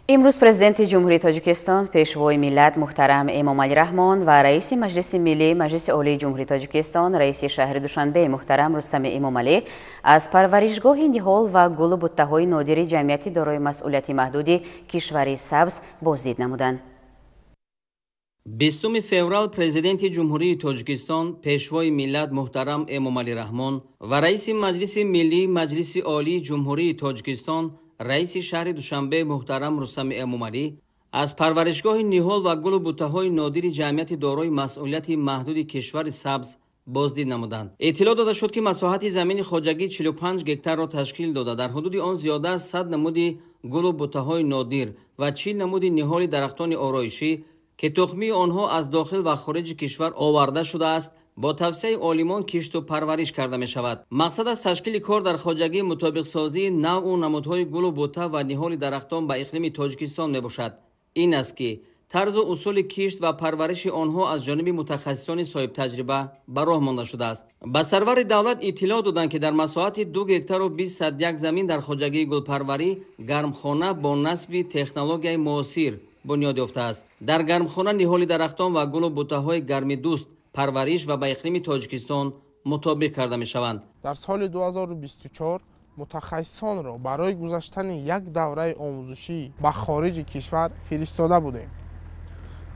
امروز پرزیدنت جمهوری تاجیکستان پیشوای ملت محترم امامعلی رحمان و رئیس مجلس ملی مجلس عالی جمهوری تاجیکستان رئیس شهر دوشنبه محترم رستم امامعلی از پرورشگاه نهال و گل بوته‌های نادر جمعیت دارای مسئولیت محدود کشور سبز بازدید نمودند. 20 فوریه پرزیدنت جمهوری تاجیکستان پیشوای ملت محترم امامعلی رحمان و رئیس مجلس ملی مجلس عالی جمهوری تاجیکستان رئیس شهر دوشنبه محترم رستم امامعلی از پرورشگاه نهال و گل بوته‌های نادر جمعیت دارای مسئولیت محدود کشور سبز بازدید نمودند. اطلاع داده شد که مساحت زمین خواجگی 45 گکتار را تشکیل داده در حدود آن زیاده از 100 نمود گل بوته‌های نادر و 40 نمود نهال درختان آرایشی که تخمی آنها از داخل و خارج کشور آورده شده است با توسعه عالمان کشت و پرورش کرده می شود. مقصد از تشکیل کار در خواجگی مطابق سازی نوع و نمودهای گل و بوته و نهال درختان به اقلیم تاجیکستان می باشد. این است که طرز و اصول کشت و پرورش آنها از جانب متخصصان صاحب تجربه به راه مانده شده است. به سرور دولت اطلاع دادند که در مساحت 2 گکتار و 20 صدیک زمین در خواجگی گلپروری گرمخانه با نصب تکنولوژی معاصر بنیاد یافته است. در گرمخانه نهال درختان و گل و بوته‌های گرمی دوست پرورش و به اقلیم تاجیکستان مطابق کرده می شوند. در سال 2024 متخصصان را برای گذاشتن یک دوره آموزشی به خارج کشور فرستاده بودیم.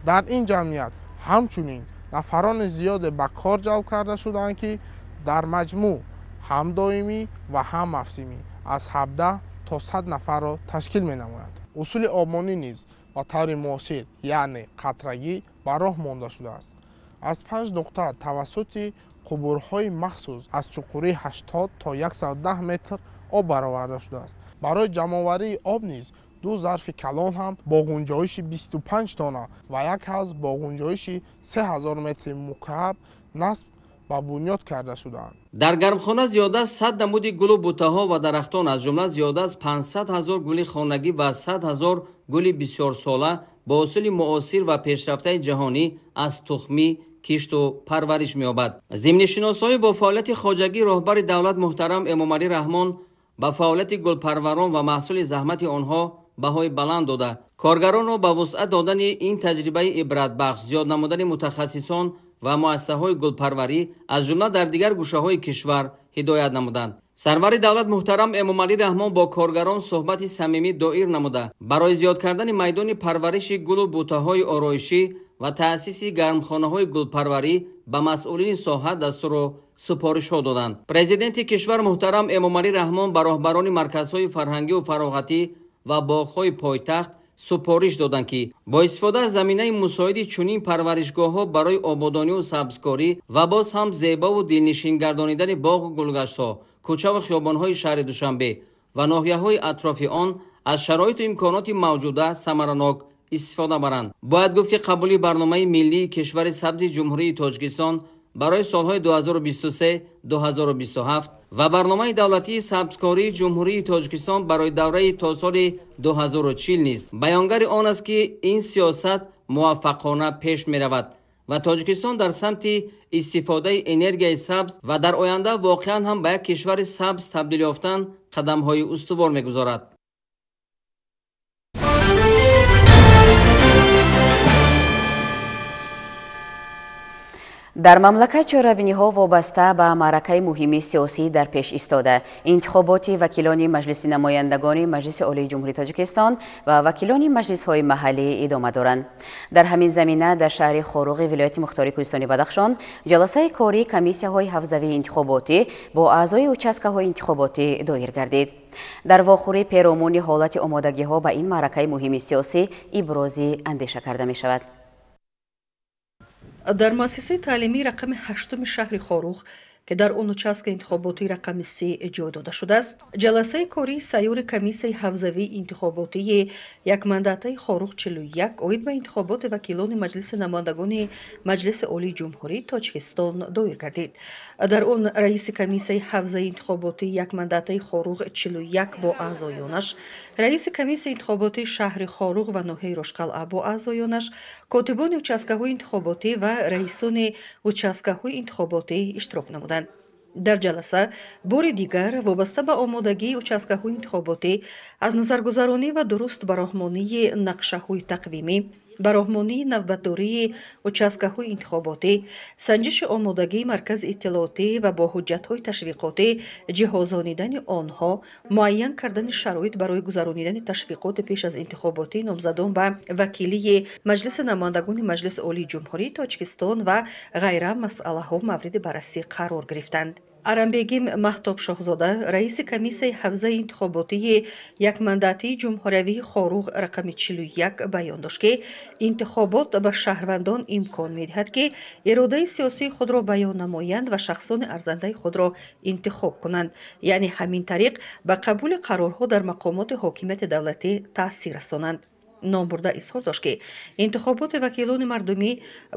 در این جمعیت همچنین نفران زیاد به کار جلب کرده شدند که در مجموع هم دائمی و هم موسمی از 17 تا 100 نفر را تشکیل می نماید. اصول آبمانی نیز با طور معاصر یعنی قطرگی به راه مانده شده است. از 5 نقطه توسط قبورهای مخصوص از چقوری 80 تا 110 متر آب برآورده شده است. برای جمع‌آوری آب نیز 2 ظرف کلان هم با گنجایش 25 تانه و یک حوض با گنجایش 3000 متر مکعب نصب و بنیاد کرده شدند. در گرمخانه زیاده از 100 نمود گل و بوته‌ها و درختان از جمله زیاده از 500,000 گل خانگی و 100,000 گل بسیار ساله با اصول معاصر و پیشرفته جهانی از تخمی کشت و پرورش می‌یابد. ضمن شناسایی با فعالیت خواجگی رهبر دولت محترم امامعلی رحمان با فعالیت گلپروران و محصول زحمت آنها بهای بلند داده کارگران را به وسعت دادن این تجربه عبرت بخش زیاد نمودن متخصصان و مؤسسه‌های گلپروری از جمله در دیگر گوشه‌های کشور هدایت نمودند. سرور دولت محترم امامعلی رحمان با کارگران صحبت صمیمی دایر نموده برای زیاد کردن میدان پرورش گل و بوته‌های آرایشی و تأسیس گرمخانه‌های گلپروری به مسئولین ساحت دستور سپارش دادند. پرزیدنت کشور محترم امامعلی رحمان به راهبران مرکزهای فرهنگی و فراغتی و باغ‌های پایتخت سپارش دادند که با استفاده از زمینه مساعد چنین پرورشگاه‌ها برای آبادانی و سبزکاری و باز هم زیبا و دلنشین گردانیدن باغ و گلگشت‌ها، کوچه و خیابان‌های شهر دوشنبه و ناحیه‌های اطراف آن از شرایط و امکانات موجوده ثمرناک استفاده برند. باید گفت که قبولی برنامه ملی کشور سبز جمهوری تاجیکستان برای سالهای 2023-2027 و برنامه دولتی سبزکاری جمهوری تاجیکستان برای دوره تا سال 2040 نیز بیانگر آن است که این سیاست موفقانه پیش می رود و تاجیکستان در سمت استفاده انرژی سبز و در آینده واقعا هم به یک کشور سبز تبدیل یافتن قدم‌های استوار می‌گذارد. در مملکت چهاره‌بینی‌ها وابسته به معرکه مهم سیاسی در پیش ایستاده. انتخابات وکیلان مجلس نمایندگان مجلس عالی جمهوری تاجیکستان و وکیلان مجلس‌های محلی ادامه دارند. در همین زمینه در شهر خاروغ ولایت مختار کوهستانی بدخشان جلسه کاری کمیسی‌های حوزوی انتخاباتی با اعضای участкه‌های انتخاباتی دایر گردید. در واخور پیرامون حالت آمادگی‌ها به این معرکه مهم سیاسی ابراز اندیشه کرده می‌شود. در مؤسسه تعلیمی رقم 8 شهر خاروغ که در اون участок انتخاباتی رقم 3 جای داده شده است، جلسه کاری سیور کمیسیه حوزوی انتخاباتی یک منداته خاروغ 41 اوید به انتخابات وکیلان مجلس نمایندگان مجلس عالی جمهوری تاجیکستان دایر گردید. در اون رئیس کمیسیه حوزوی انتخاباتی یک منداته خاروغ 41 با اعضایانش، رئیس کمیسیه انتخاباتی شهر خاروغ و ناحیه رشقلعه با اعضایانش، کاتبان участкه‌های انتخاباتی و رئیسان участкه‌های انتخاباتی اشتراک نمودند. дар ҷаласа бори дигар вобаста ба омодагии участкаҳои интихоботӣ аз назаргузаронӣ ва дуруст бароҳмонии нақшаҳои тақвимӣ, бароҳмонии навбатдории участкаҳои интихоботӣ, санҷиши омодагии маркази иттилоотӣ ва бо ҳуҷҷатҳои ташвиқотӣ ҷиҳозонидани онҳо, муайян кардани шароит барои гузаронидани ташвиқоти пеш аз интихоботии номзадон ба вакилии Маҷлиси намояндагони Маҷлиси Олии Ҷумҳурии Тоҷикистон ва ғайра масъалаҳо мавриди баррасӣ қарор гирифтанд. Арамбегим Маҳтоб Шоҳзода, раиси комиссияи ҳафзаи интихоботии якмандатии ҷумҳуриявии Хоруғ рақами 41 баён дошт, ки интихобот ба шаҳрвандон имкон медиҳад, ки иродаи сиёсии худро баён намоянд ва шахсони арзандаи худро интихоб кунанд, яъне ҳамин тариқ ба қабули қарорҳо дар мақомоти ҳокимияти давлатӣ таъсир расонанд. Номбурда изҳор дошт, ки интихоботи вакилони мардумӣ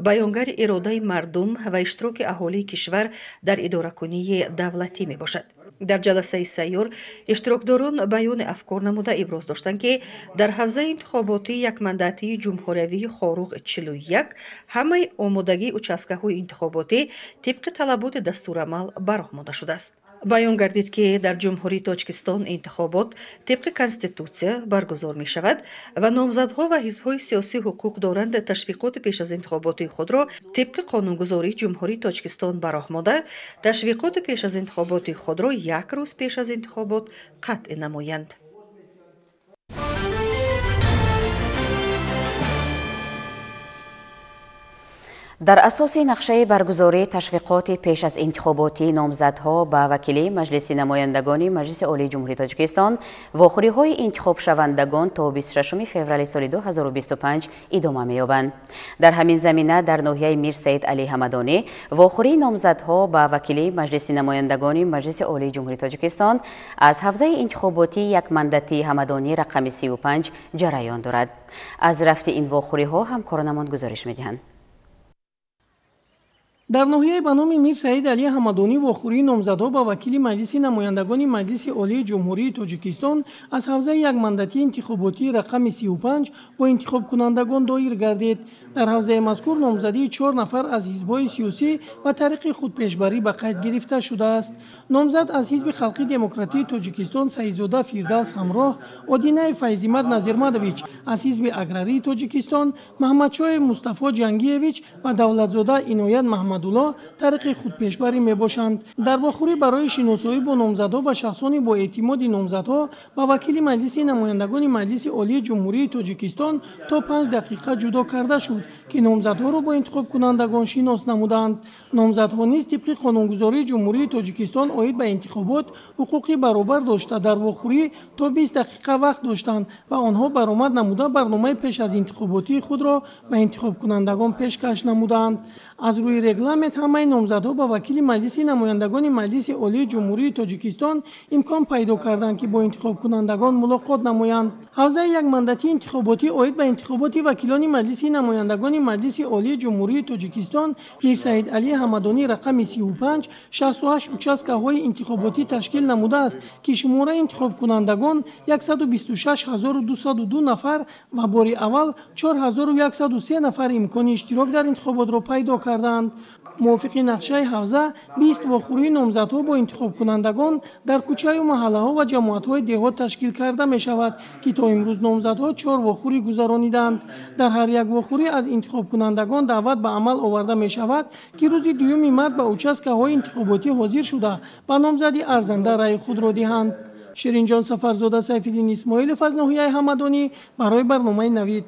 баёнгари иродаи мардум ва иштироки аҳолии кишвар дар идоракунии давлатӣ мебошад. дар ҷаласаи сайёр иштирокдорон баёни афкор намуда иброз доштанд, ки дар ҳавзаи интихоботии якмандатии ҷумҳуриявии Хоруғ 41 ҳамаи омодагии участкаҳои интихоботӣ тибқи талаботи дастурамал баромада шудааст. баён гардид, ки дар ҷумҳурии Тоҷикистон интихобот тибқи конститутсия баргузор мешавад ва номзадҳо ва ҳизбҳои сиёсӣ ҳуқуқ доранд ташвиқоти пеш аз интихоботии худро тибқи қонунгузории ҷумҳурии Тоҷикистон бароҳмода, ташвиқоти пеш аз интихоботии худро як рӯз пеш аз интихобот қатъ намоянд. дар асоси нақшаи баргузории ташвиқоти пеш аз интихоботии номзадҳо ба вакилии Маҷлиси намояндагони Маҷлиси Олии Ҷумҳурии Тоҷикистон вохӯриҳои интихобшавандагон то 26 феврали соли 2025 идома меёбанд. дар ҳамин замина дар ноҳияи Мир Саид Али Ҳамадонӣ вохӯрии номзадҳо ба вакилии Маҷлиси намояндагони Маҷлиси Олии Ҷумҳурии Тоҷикистон аз ҳавзаи интихоботии якмандатии Ҳамадонӣ рақами 35 ҷараён дорад. аз рафти ин вохӯриҳо ҳамкоронамон гузориш медиҳанд. дар ноҳияи ба номи Мир Саид Али Ҳамадонӣ вохӯрии номзадҳо ба вакили Маҷлиси намояндагони Маҷлиси Олии Ҷумҳурии Тоҷикистон аз ҳавзаи якмандатии интихоботии рақами 35 бо интихобкунандагон доир гардид. дар ҳавзаи мазкур номзадии 4 нафар аз ҳизбҳои сиёсӣ ва тариқи худпешбарӣ ба қайд гирифта шудааст. номзад аз ҳизби халқи демократии Тоҷикистон Саидзода Фирдавс ҳамроҳ, Одинаев Файзимат Назирмадович аз ҳизби аграрии Тоҷикистон, Маҳмадшоев Мустафо Ҷангиевич ва Давлатзода Иноят Маҳмадулло тариқи худпешбарӣ мебошанд. дар вохӯрӣ барои шиносоӣ бо номзадҳо ва шахсони бо эътимоди номзадҳо ба вакили Маҷлиси намояндагони Маҷлиси Олии Ҷумҳурии Тоҷикистон то 5 дақиқа ҷудо карда шуд, ки номзадҳоро бо интихобкунандагон шинос намуданд. номзадҳо низ тибқи қонунгузории Ҷумҳурии Тоҷикистон оид ба интихобот ҳуқуқи баробар дошта дар вохӯрӣ то 20 дақиқа вақт доштанд ва онҳо баромад намуда барномаи пеш аз интихоботии худро ба интихобкунандагон пешкаш намуданд. аз рӯи регламент ҳамаи номзадҳо ба вакили Маҷлиси намояндагони Маҷлиси Олии Ҷумҳурии Тоҷикистон имкон пайдо карданд, ки бо интихобкунандагон мулоқот намоянд. ҳавзаи якмандатии интихоботӣ оид ба интихоботи вакилони Маҷлиси намояндагони Маҷлиси Олии Ҷумҳурии Тоҷикистон Мир Саид Али Ҳамадонӣ рақами 35 68 участкаҳои интихоботӣ ташкил намудааст, ки шумораи интихобкунандагон 126202 нафар ва бори аввал 4103 нафар имкони иштирок дар интихоботро пайдо карданд. мувофиқи нақшаи ҳавза 20 вохӯрии номзадҳо бо интихобкунандагон дар кӯчаю маҳаллаҳо ва ҷамоатҳои деҳот ташкил карда мешавад, ки то имрӯз номзадҳо 4 вохӯрӣ гузарониданд. дар ҳар як вохӯрӣ аз интихобкунандагон даъват ба амал оварда мешавад, ки рӯзи 2 март ба участкаҳои интихоботӣ ҳозир шуда ба номзади арзанда раи худро диҳанд. ширинҷон Сафарзода, Сайфиддин Исмоилов аз ноҳияи Ҳамадонӣ барои барномаи Навид.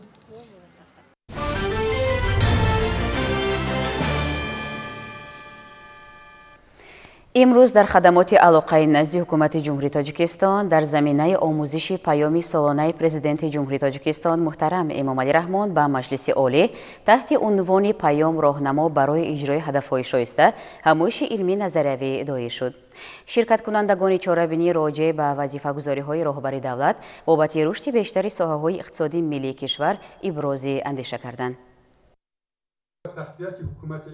имрӯз дар хадамоти алоқаи назди ҳукумати ҷумҳурии Тоҷикистон дар заминаи омӯзиши паёми солонаи президенти ҷумҳурии Тоҷикистон муҳтарам Эмомалӣ Раҳмон ба Маҷлиси олӣ таҳти унвони паём роҳнамо барои иҷрои ҳадафҳои шоиста ҳамоиши илмӣ назариявӣ доир шуд. ширкаткунандагони чорабинӣ роҷеъ ба вазифагузориҳои роҳбари давлат бобати рушди бештари соҳаҳои иқтисодии миллии кишвар ибрози андеша карданд.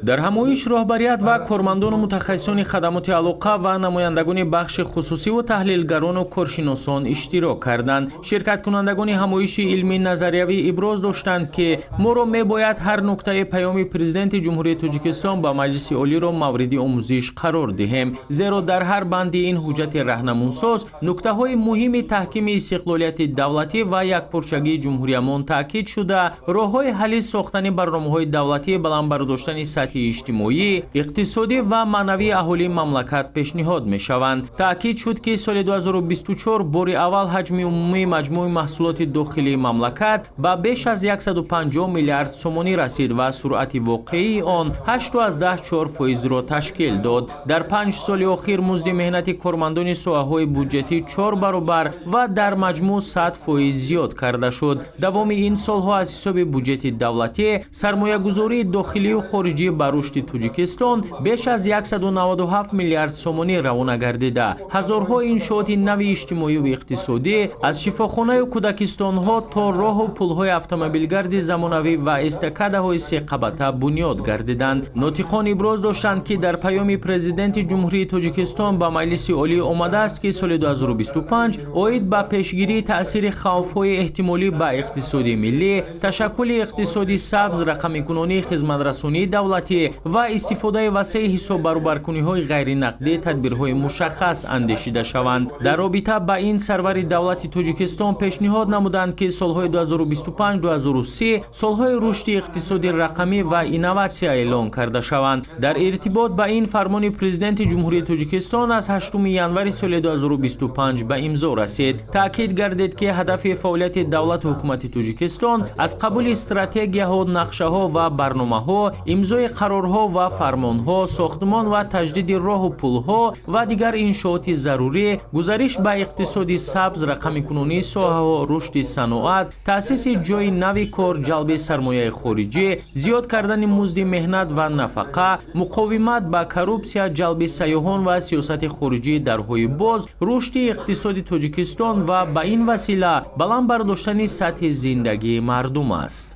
дар ҳамоиш роҳбарият ва кормандону мутахассисони хадамоти алоқа ва намояндагони бахши хусусиву таҳлилгарону коршиносон иштирок карданд. ширкаткунандагони ҳамоиши илмии назариявӣ иброз доштанд ки моро мебояд ҳар нуктаи паёми президенти ҷумҳурии Тоҷикистон ба Маҷлиси олиро мавриди омӯзиш қарор диҳем, зеро дар ҳар банди ин ҳуҷҷати раҳнамунсоз нуктаҳои муҳими таҳкими истиқлолияти давлатӣ ва якпорчагии ҷумҳуриямон таъкид шуда, роҳҳои ҳалли сохтани барномаҳои давлатӣ баландбардоштани сатҳи иҷтимоӣ, иқтисодӣ ва маънавии аҳолии мамлакат пешниҳод мешаванд. таъкид шуд ки соли 2024 бори аввал ҳаҷми умумии маҷмӯи маҳсулоти дохилии мамлакат ба беш аз 150 миллиард сомонӣ расид ва суръати воқеии он 8.4%-ро ташкил дод. дар 5 соли охир музди меҳнати кормандони соҳаҳои буҷетӣ 4 баробар ва дар маҷмӯъ 100% зиёд карда шуд. давоми ин солҳо аз ҳисоби буҷети давлатӣ сармоягузории дохилию хориҷӣ ба рушди Тоҷикистон беш аз 197 миллиард сомонӣ равона гардида, ҳазорҳо иншооти нави иҷтимоиву иқтисодӣ аз шифохонаю кӯдакистонҳо то роҳу пулҳои автомобилгарди замонавӣ ва эстакадаҳои seqabata бунёд гардиданд. нотиқон иброз доштанд ки дар паёми президенти ҷумҳурии Тоҷикистон ба Маҷлиси олӣ омадааст ки соли 2025 оид ба пешгирии таъсири хавфҳои эҳтимолӣ ба иқтисоди миллӣ, ташаккули иқтисоди сабз, рақамикунонии хизматрасонии давлатӣ ва истифодаи васеъи ҳисоббаробаркуниҳои ғайринақдӣ тадбирҳои мушаххас андешида шаванд. дар робита ба ин сарвари давлати Тоҷикистон пешниҳод намуданд ки солҳои 2025-2030 солҳои рушди иқтисоди рақамӣ ва инноватсия эълон карда шаванд. дар иртибот ба ин фармони президенти ҷумҳурии Тоҷикистон аз 8 январи соли 2025 ба имзо расид. таъкид гардид ки ҳадафи фаъолияти давлату ҳукумати Тоҷикистон аз қабули стратегияҳо, нақшаҳо ва барномаҳо, имзои қарорҳо ва фармонҳо, сохтмон ва таҷдиди роҳу пулҳо ва дигар иншооти зарурӣ, гузариш ба иқтисоди сабз, рақамикунонии соҳаҳо, рушди саноат, таъсиси ҷойи нави кор, ҷалби сармояи хориҷӣ, зиёд кардани музди меҳнат ва нафақа, муқовимат ба коррупсия, ҷалби сайёҳон ва сиёсати хориҷии дарҳои боз, рушди иқтисоди Тоҷикистон ва ба ин васила баланд бардоштани сатҳи зиндагии мардум аст.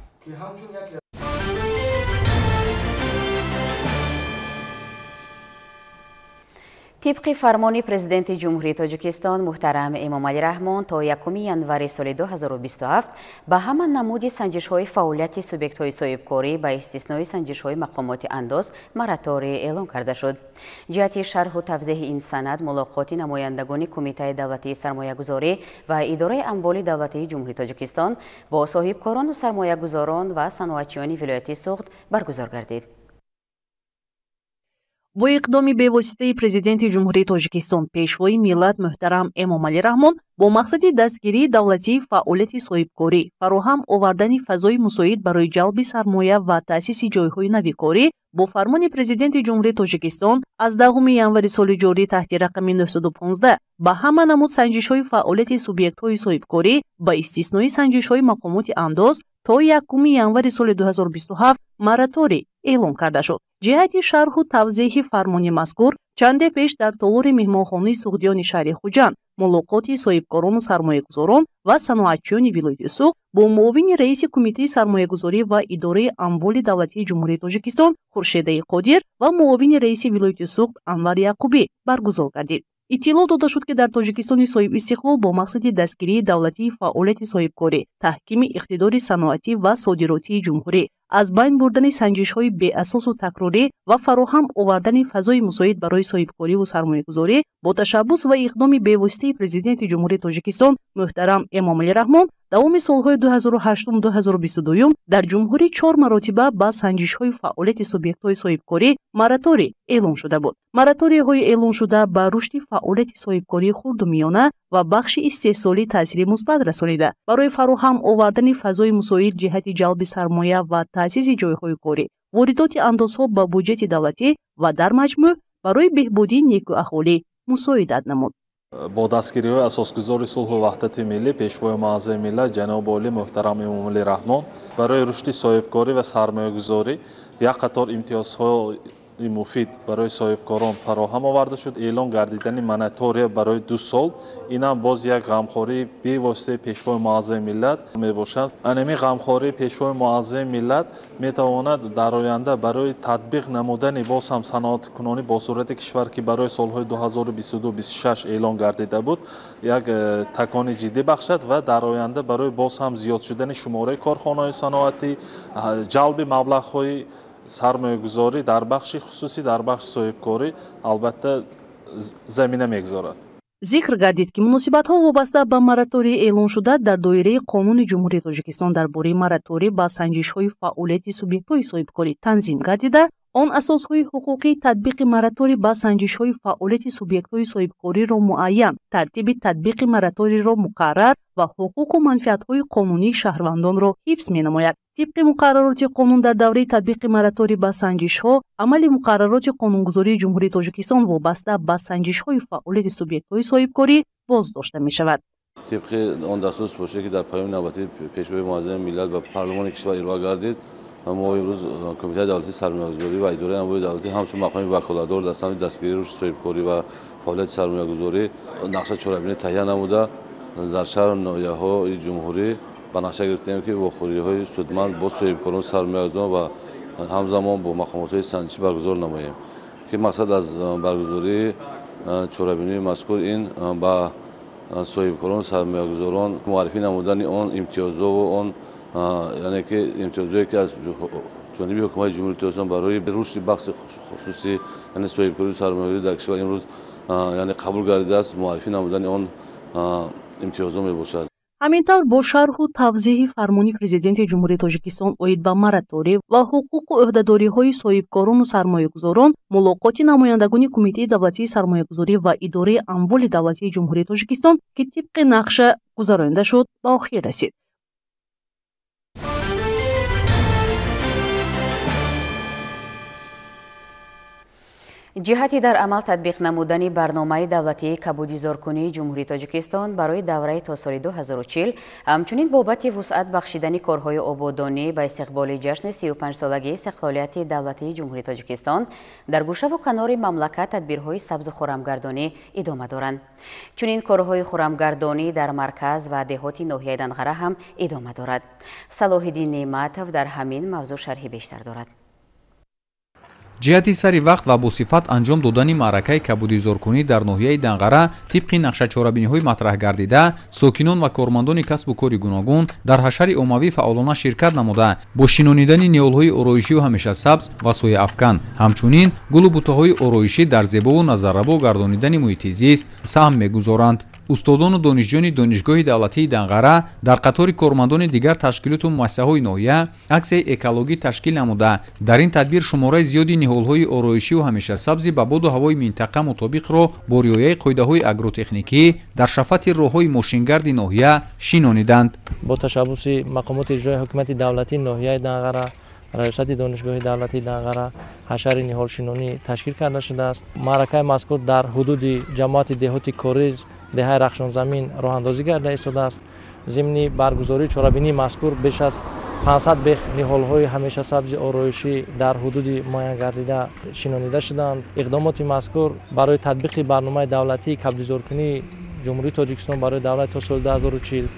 طبق فرمان پرزیدنت جمهوری تاجیکستان محترم امامعلی رحمان تا 1 ینوری سال 2027 به همان نمود سنجش‌های فعالیت سوبیکت‌های صاحبکاری به استثنای سنجش‌های مقامات انداز مراتوری اعلام کرده شد. جهت شرح و توضیح این سند ملاقات نمایندگان کمیته دولتی سرمایه‌گذاری و اداره اموال دولتی جمهوری تاجیکستان با صاحبکاران و سرمایه‌گذاران و صنعتچیان ولایت سوخت برگزار گردید. با اقدام به‌واسطه پرزیدنت جمهوری تاجیکستان پیشوای ملت محترم امامعلی رحمان با مقصد دستگیری دولتی فعالیت صاحبکاری، فراهم آوردن فضای مساعد برای جلب سرمایه و تأسیس جایهای نوی کاری با فرمان پرزیدنت جمهوری تاجیکستان از 10 ینوری سال جاری تحت رقم 915 به همان نمود سنجش‌های فعالیت سوبیکت‌های صاحبکاری با استثنای سنجش‌های مقامات انداز تا 1 ینوری سال 2027 مراتوری اعلام کرده شد. جهت شرح و توضیح فرمان مذکور چند پیش در تالار مهمانخانه سوغدیان شهر خوجند ملاقات صاحبکاران و سرمایه‌گذاران و صنعتچیان ولایت سوخت با معاون رئیس کمیته سرمایه‌گذاری و اداره اموال دولتی جمهوری تاجیکستان خورشید قادر و معاون رئیس ولایت سوخت انور یعقوبی برگزار گردید. اطلاع داده شد که در تاجیکستان صاحب استقلال با مقصد دستگیری دولتی فعالیت صاحبکاری، تحکیم اقتدار صنعتی و صادراتی جمهوری، از بین بردن سنجش‌های بی اساس و تکراری و فراهم آوردن فضای مساعد برای صاحبکاری و سرمایه‌گذاری با تشبث و اقدام به‌واسطه پرزیدنت جمهوری تاجیکستان محترم امامعلی رحمان دوام سال‌های 2008-2022 در جمهوری 4 مراتبه با سنجش‌های فعالیت سوبیکت‌های صاحبکاری مراتوری اعلام شده بود. مراتوری‌های اعلام شده با رشد فعالیت صاحبکاری خرد و میانه و بخش استحصالی تاثیر مثبت رسانیده برای فراهم آوردن فضای مساعد جهت جلب سرمایه و تأسیس جایهای کاری، واردات اندازها با بودجت دولتی و در مجموع برای بهبودی نیکو احوالی مساعدت نمود. با دستگیری اساسگذار صلح و وحدت ملی پیشوای معظم ملت جناب عالی محترم امامعلی رحمان برای رشد صاحبکاری و سرمایه‌گذاری یک قطار امتیازها муфид барои соҳибкорон фароҳам оварда шуд. Эълон гардидани моратория барои 2 сол инам боз як ғамхории бевоситаи пешвои муаззами миллат мебошад. анеми ғамхории пешвои муаззами миллат метавонад дар оянда барои татбиқ намудани боз ҳам саноаткунонӣ бо сурати кишвар ки барои солҳои 2022-26 эълон гардида буд як такони ҷиддӣ бахшад ва дар оянда барои боз ҳам зиёд шудани шумораи корхонаҳои саноатӣ, ҷалби маблағҳои сармоягузорӣ дар бахши хусусӣ, дар бахши соҳибкорӣ албатта замина мегузорад. зикр гардид ки муносибатҳо вобаста ба мораторий эълон шуда дар доираи қонуни ҷумҳурии тоҷикистон дар бораи мораторий ба санҷишҳои фаъолияти субъектҳои соҳибкорӣ танзим гардида, он асосҳои ҳуқуқии татбиқи мораторий ба санҷишҳои фаъолияти субъектҳои соҳибкориро муайян, тартиби татбиқи мораторийро муқаррар ва ҳуқуқу манфиатҳои қонунии шаҳрвандонро ҳифз менамояд. طبق مقررات قانون در دوره تطبیق مراطوری با سنجش‌ها، عمل مقررات قانونگذاری جمهوری تاجیکستان وابسته به سنجش‌های فعالیت سوبیکت‌های صاحبکاری بازداشته می‌شود. طبق آن دستور باشه که در پیام نوبتی پیشوای معظم ملت و پارلمان کشور ارائه گردید، ما امروز کمیته دولتی سرمایه‌گذاری و اداره امور دولتی همچون مقام وکالتدار در سمت دستگیری روش صاحبکاری و فعالیت سرمایه‌گذاری نقشه چهاربینی تهیه نموده در شهر ناحیه‌های جمهوری با نقشه گرفتیم که با خوری‌های سودمند با صاحبکاران سرمایه‌گذاران و همزمان با مقامات سنجشی برگزار نماییم که مقصد از برگزاری چهاربینی مذکور این با صاحبکاران سرمایه‌گذاران معرفی نمودن آن امتیازها و آن یعنی که امتیازهایی که از جانب حکومت جمهوری تاجیکستان برای رشد بخش خصوصی یعنی صاحبکاری سرمایه‌گذاری در کشور امروز یعنی قبول گردیده است، معرفی نمودن آن امتیازها میباشد. ҳамин бо шарҳу тавзеҳи фармони президенти ҷумҳурии тоҷикистон оид ба мораторий ва ҳуқуқу ӯҳдадориҳои соҳибкорону сармоягузорон мулоқоти намояндагони кумитаи давлатии сармоягузорӣ ва идораи амволи давлатии ҷумҳурии тоҷикистон ки тибқи нақша гузаронида шуд ба охир расид. ҷиҳати дар амал татбиқ намудани барномаи давлатии кабудизоркунии ҷумҳурии тоҷикистон барои давраи то соли 2040 ҳамчунин бобати вусъат бахшидани корҳои ободонӣ ба истиқболи ҷашни 35-солагии истиқлолияти давлатии ҷумҳурии тоҷикистон дар гӯшаву канори мамлакат тадбирҳои сабзу хӯрамгардонӣ идома доранд. чунин корҳои хӯрамгардонӣ дар марказ ва деҳоти ноҳияи Данғара ҳам идома дорад. Салоҳиддин Неъматов дар ҳамин мавзӯъ шарҳи бештар дорад. ҷиҳати сари вақт ва босифат анҷом додани маъракаи кабудизоркунӣ дар ноҳияи Данғара тибқи нақшачорабиниҳои матраҳ гардида, сокинон ва кормандони касбу кори гуногун дар ҳашари оммавӣ фаъолона ширкат намуда бо шинонидани неолҳои ороишию ҳамешасабз ва сояафкан, ҳамчунин гулу бутаҳои ороишӣ дар зебову назаррабо гардонидани муҳити зист саҳм мегузоранд. устодону донишҷӯёни донишгоҳи давлатии Данғара дар қатори кормандони дигар ташкилоту муассисаҳои ноҳия аксияи экологӣ ташкил намуда дар ин тадбир шумораи зиёди ниҳолҳои ороишиву ҳамешасабзи ба боду ҳавои минтақа мутобиқро бо риояи қоидаҳои агротехникӣ дар шафати роҳҳои мошингарди ноҳия шинониданд. бо ташаббуси мақомоти иҷрои ҳукумати давлатии ноҳияи Данғара, раёсати донишгоҳи давлатии Данғара ҳашари ниҳолшинонӣ ташкил карда шудааст. маъракаи мазкур дар ҳудуди ҷамоати деҳоти Корез, деҳаи Рахшонзамин роҳандозӣ карда истодааст. зимни баргузории чорабинии мазкур беш аз 500 бех ниҳолҳои ҳамешасабзи ороишӣ дар ҳудуди муайян гардида шинонида шуданд. иқдомоти мазкур барои татбиқи барномаи давлатии кабудизоркунии ҷумҳурии тоҷикистон барои давраи то соли 2040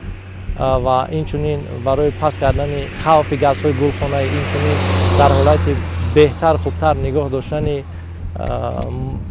ва инчунин барои паст кардани хавфи газҳои гулхонаӣ, инчунин дар ҳолати беҳтар хубтар нигоҳ доштани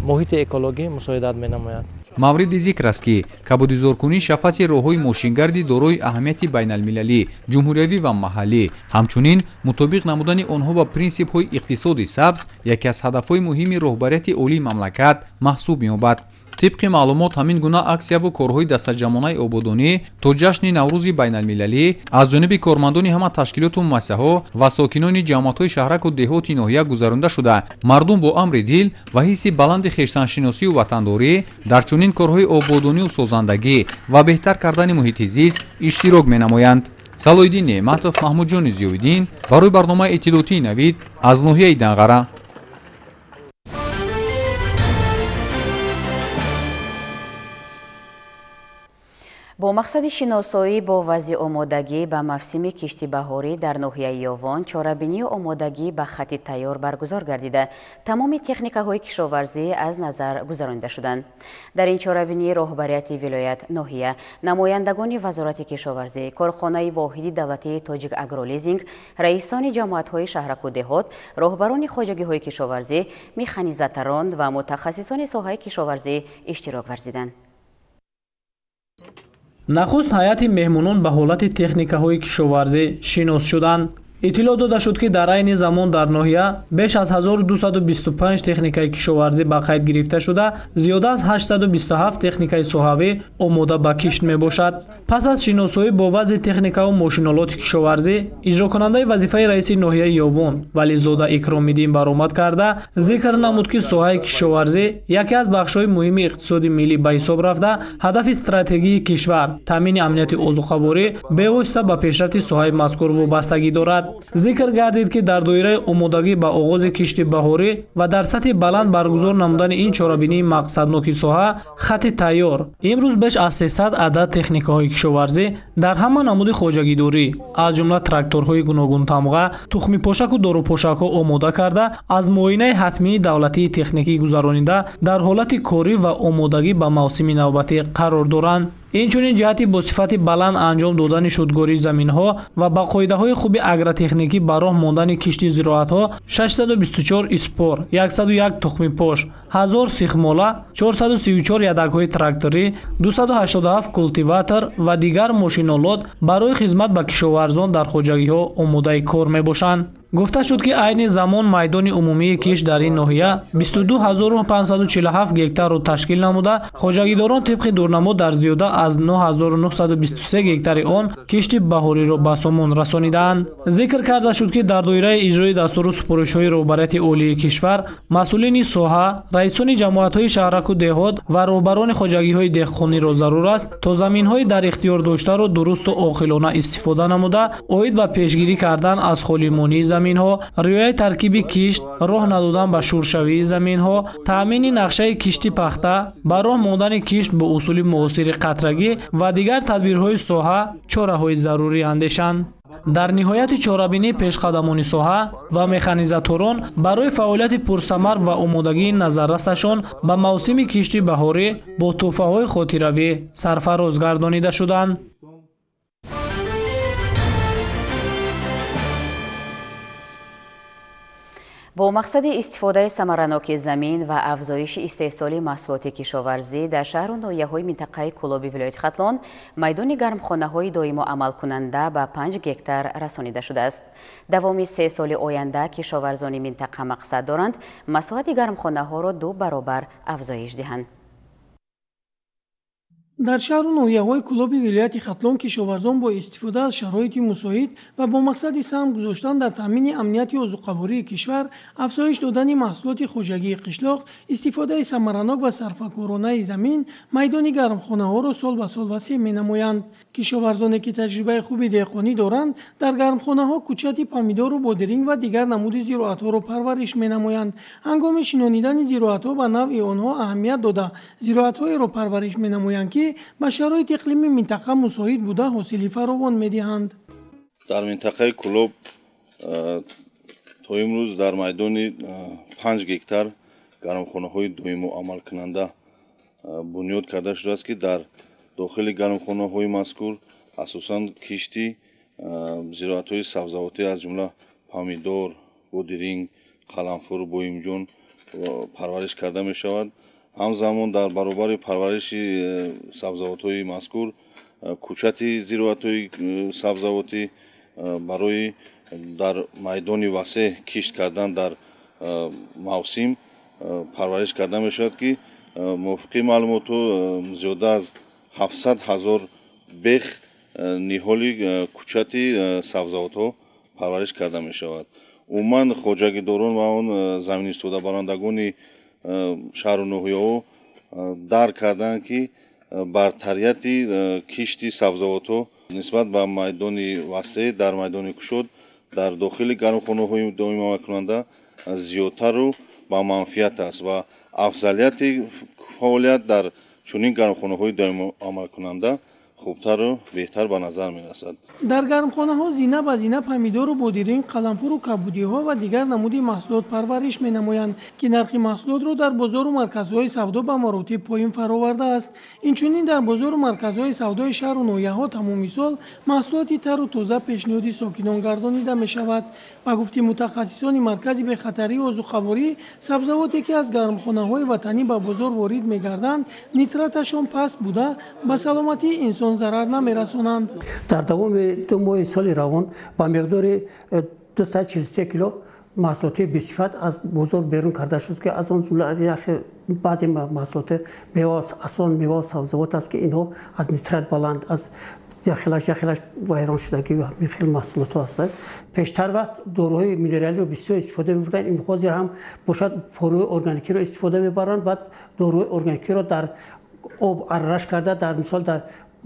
муҳити экологӣ мусоидат менамояд. мавриди зикр аст ки кабудизоркунӣ шафати роҳҳои мошингарди дорои аҳамияти байналмилалӣ, ҷумҳуриявӣ ва маҳаллӣ, ҳамчунин мутобиқ намудани онҳо ба принсипҳои иқтисоди сабз яке аз ҳадафҳои муҳими роҳбарияти олии мамлакат маҳсуб меёбад. طبق معلومات همین گونه اکسیا و کارهای دستجمعانه آبادانی تا جشن نوروز بین‌المللی از جانب کارمندان همه تشکیلات و مؤسسه‌ها و ساکنان جماعت‌های شهرک و دهات ناحیه گذرانده شده. مردم با امر دل و حس بلند خویشتن‌شناسی و وطنداری در چنین کارهای آبادانی و سازندگی و بهتر کردن محیط زیست اشتراک می‌نمایند. صلاح‌الدین نعمتов، محمودجان ضیاءالدین برای برنامه اطلاعاتی نوید از ناحیه دنغره. бо мақсади шиносоӣ бо вазъи омодагӣ ба мавсими киштибаҳорӣ дар ноҳияи Ёвон чорабинии омодагӣ ба хати тайёр баргузор гардида, тамоми техникаҳои кишоварзӣ аз назар гузаронида шуданд. Дар ин чорабинӣ роҳбарияти вилоят ноҳия, намояндагони вазорати кишоварзӣ, корхонаи воҳиди давлатии Тоҷик Агролизинг, раисони ҷамоатҳои шаҳраку деҳот, роҳбарони хоҷагиҳои кишоварзӣ, механизаторон ва мутахассисони соҳаи кишоварзӣ иштирок варзиданд. нахуст ҳайати меҳмонон ба ҳолати техникаҳои кишоварзӣ шинос шуданд. иттилоъ дода шуд ки дар айни замон дар ноҳия беш аз 1225 техникаи кишоварзӣ ба қайд гирифта шуда, зиёда аз 827 техникаи соҳавӣ омода ба кишт мебошад. пас аз шиносоӣ бо вазъи техникаву мошинолоти кишоварзӣ, иҷрокунандаи вазифаи раиси ноҳияи Ёвон Вализода Икромиддин баромад карда, зикр намуд ки соҳаи кишоварзӣ яке аз бахшҳои муҳими иқтисоди миллӣ ба ҳисоб рафта, ҳадафи стратегии кишвар таъмини амнияти озуқаворӣ бевосита ба пешрафти соҳаи мазкур вобастагӣ дорад. зикр гардид ки дар доираи омодагӣ ба оғози кишти баҳорӣ ва дар сатҳи баланд баргузор намудани ин чорабинии мақсадноки соҳа хати тайёр, имрӯз беш аз 300 адад техникаҳои кишоварзӣ дар ҳама намуди хоҷагидорӣ, аз ҷумла тракторҳои гуногун тамға, тухми пошаку дорупошакҳо омода карда, аз муоинаи ҳатмии давлатии техникӣ гузаронида дар ҳолати корӣ ва омодагӣ ба мавсими навбатӣ қарор доранд. инчунин ҷиҳати бо сифати баланд анҷом додани шудгории заминҳо ва ба қоидаҳои хуби агротехникӣ ба роҳ мондани кишти зироатҳо 624 испор, 101 тухмипош, 1000 сихмола, 434 ядакҳои тракторӣ, 287 култиватор ва дигар мошинолот барои хизмат ба кишоварзон дар хоҷагиҳо омодаи кор мебошанд. гуфта шуд ки айни замон майдони умумии кишт дар ин ноҳия 22547 гектарро ташкил намуда, хоҷагидорон тибқи дурнамо дар зиёда аз 9923 гектари он кишти баҳориро ба сомон расонидаанд. зикр карда шуд ки дар доираи иҷрои дастуру супоришҳои роҳбарияти олии кишвар, масъулини соҳа, раисони ҷамоатҳои шаҳраку деҳот ва роҳбарони хоҷагиҳои деҳқониро зарур аст, то заминҳои дар ихтиёр доштаро дурусту оқилона истифода намуда, оид ба пешгирӣ кардан аз холимонии заминҳо, риояи таркиби кишт, роҳ надодан ба шуршавии заминҳо, таъмини нақшаи кишти пахта, ба роҳ мондани кишт бо усули муосири қатрагӣ ва дигар тадбирҳои соҳа чораҳои зарурӣ андешанд. дар ниҳояти чорабинии пешқадамони соҳа ва механизаторон барои фаъолияти пурсамар ва омодагии назаррасашон ба мавсими кишти баҳорӣ бо тӯҳфаҳои хотиравӣ сарфароз гардонида шуданд. бо мақсади истифодаи самараноки замин ва афзоиши истеҳсоли маҳсулоти кишоварзӣ дар шаҳру ноҳияҳои минтақаи Кӯлоби вилояти Хатлон майдони гармхонаҳои доимо амалкунанда ба 5 гектар расонида шудааст. давоми 3 соли оянда кишоварзони минтақа мақсад доранд масоҳати гармхонаҳоро 2 баробар афзоиш диҳанд. дар шаҳру ноҳияҳои Кӯлоби вилояти Хатлон кишоварзон бо истифода аз шароити мусоид ва бо мақсади саҳм гузоштан дар таъмини амнияти озуқавории кишвар, афзоиш додани маҳсулоти хоҷагии қишлоқ, истифодаи самаранок ва сарфакоронаи замин, майдони гармхонаҳоро сол ба сол васеъ менамоянд. кишоварзоне ки таҷрибаи хуби деҳқонӣ доранд, дар гармхонаҳо кучати помидору бодиринг ва дигар намуди зироатҳоро парвариш менамоянд. ҳангоми шинонидани зироатҳо ба навъи онҳо аҳамият дода, зироатҳоеро парвариш менамоянд ки ба шароити иқлими минтақа мусоид буда ҳосили фаровон медиҳанд. дар минтақаи Кӯлоб то имрӯз дар майдони 5 гектар гармхонаҳои доимо амалкунанда бунёд карда шудааст ки дар дохили гармхонаҳои мазкур асосан кишти зироатҳои сабзавотӣ аз ҷумла помидор, бодиринг, қаламфур, боимҷон парвариш карда мешавад. ҳамзамон дар баробари парвариши сабзавотҳои мазкур кӯчати зироатҳои сабзавотӣ барои дар майдони васеъ кишт кардан дар мавсим парвариш карда мешавад ки мувофиқи маълумоту зиёда аз 700 000 бех ниҳоли кӯчати сабзавотҳо парвариш карда мешавад. умуман хоҷагидорон ва он заминистифодабарандагони шаҳру ноҳияҳо дарк карданд ки бартарияти кишти сабзавотҳо нисбат ба майдони васеъ дар майдони кушод дар дохили гармхонаҳои доимоамалкунанда зиёдтару ба манфиат аст ва афзалияти фаъолият дар чунин гармхонаҳои доимоамалкунанда хубтару беҳтар ба назар мерасад. дар гармхонаҳо зина ба зина помидору бодиринг, қалампуру кабудиҳо ва дигар намуди маҳсулот парвариш менамоянд, ки нархи маҳсулотро дар бозору марказҳои савдо ба маротиб поин фаровардааст. инчунин дар бозору марказҳои савдои шаҳру ноҳияҳо тамоми сол маҳсулоти тару тоза пешниҳоди сокинон гардонида мешавад. ба гуфти мутахассисони маркази бехатарии озуқаворӣ, сабзавоте ки аз гармхонаҳои ватанӣ ба бозор ворид мегарданд, нитраташон паст буда ба саломатии инсон зарар намерасонанд. дар давоми 2 моҳи соли равон ба миқдори 243 кило маҳсулоти бисифат аз бозор берун карда шуд, ки аз он ҷумла баъзе маҳсулоти мева, асон мева, сабзавот аст, ки инҳо аз нитрат баланд, аз яхелаш вайрон шудагӣ ва ҳамин хел маҳсулотҳо ҳастанд. пештар вақт доруҳои минералиро бисёр истифода мебурданд. ин ҳозир ҳам бошад поруҳои органикиро истифода мебаранд ва доруҳои органикиро дар об арраш карда, дар мисол дар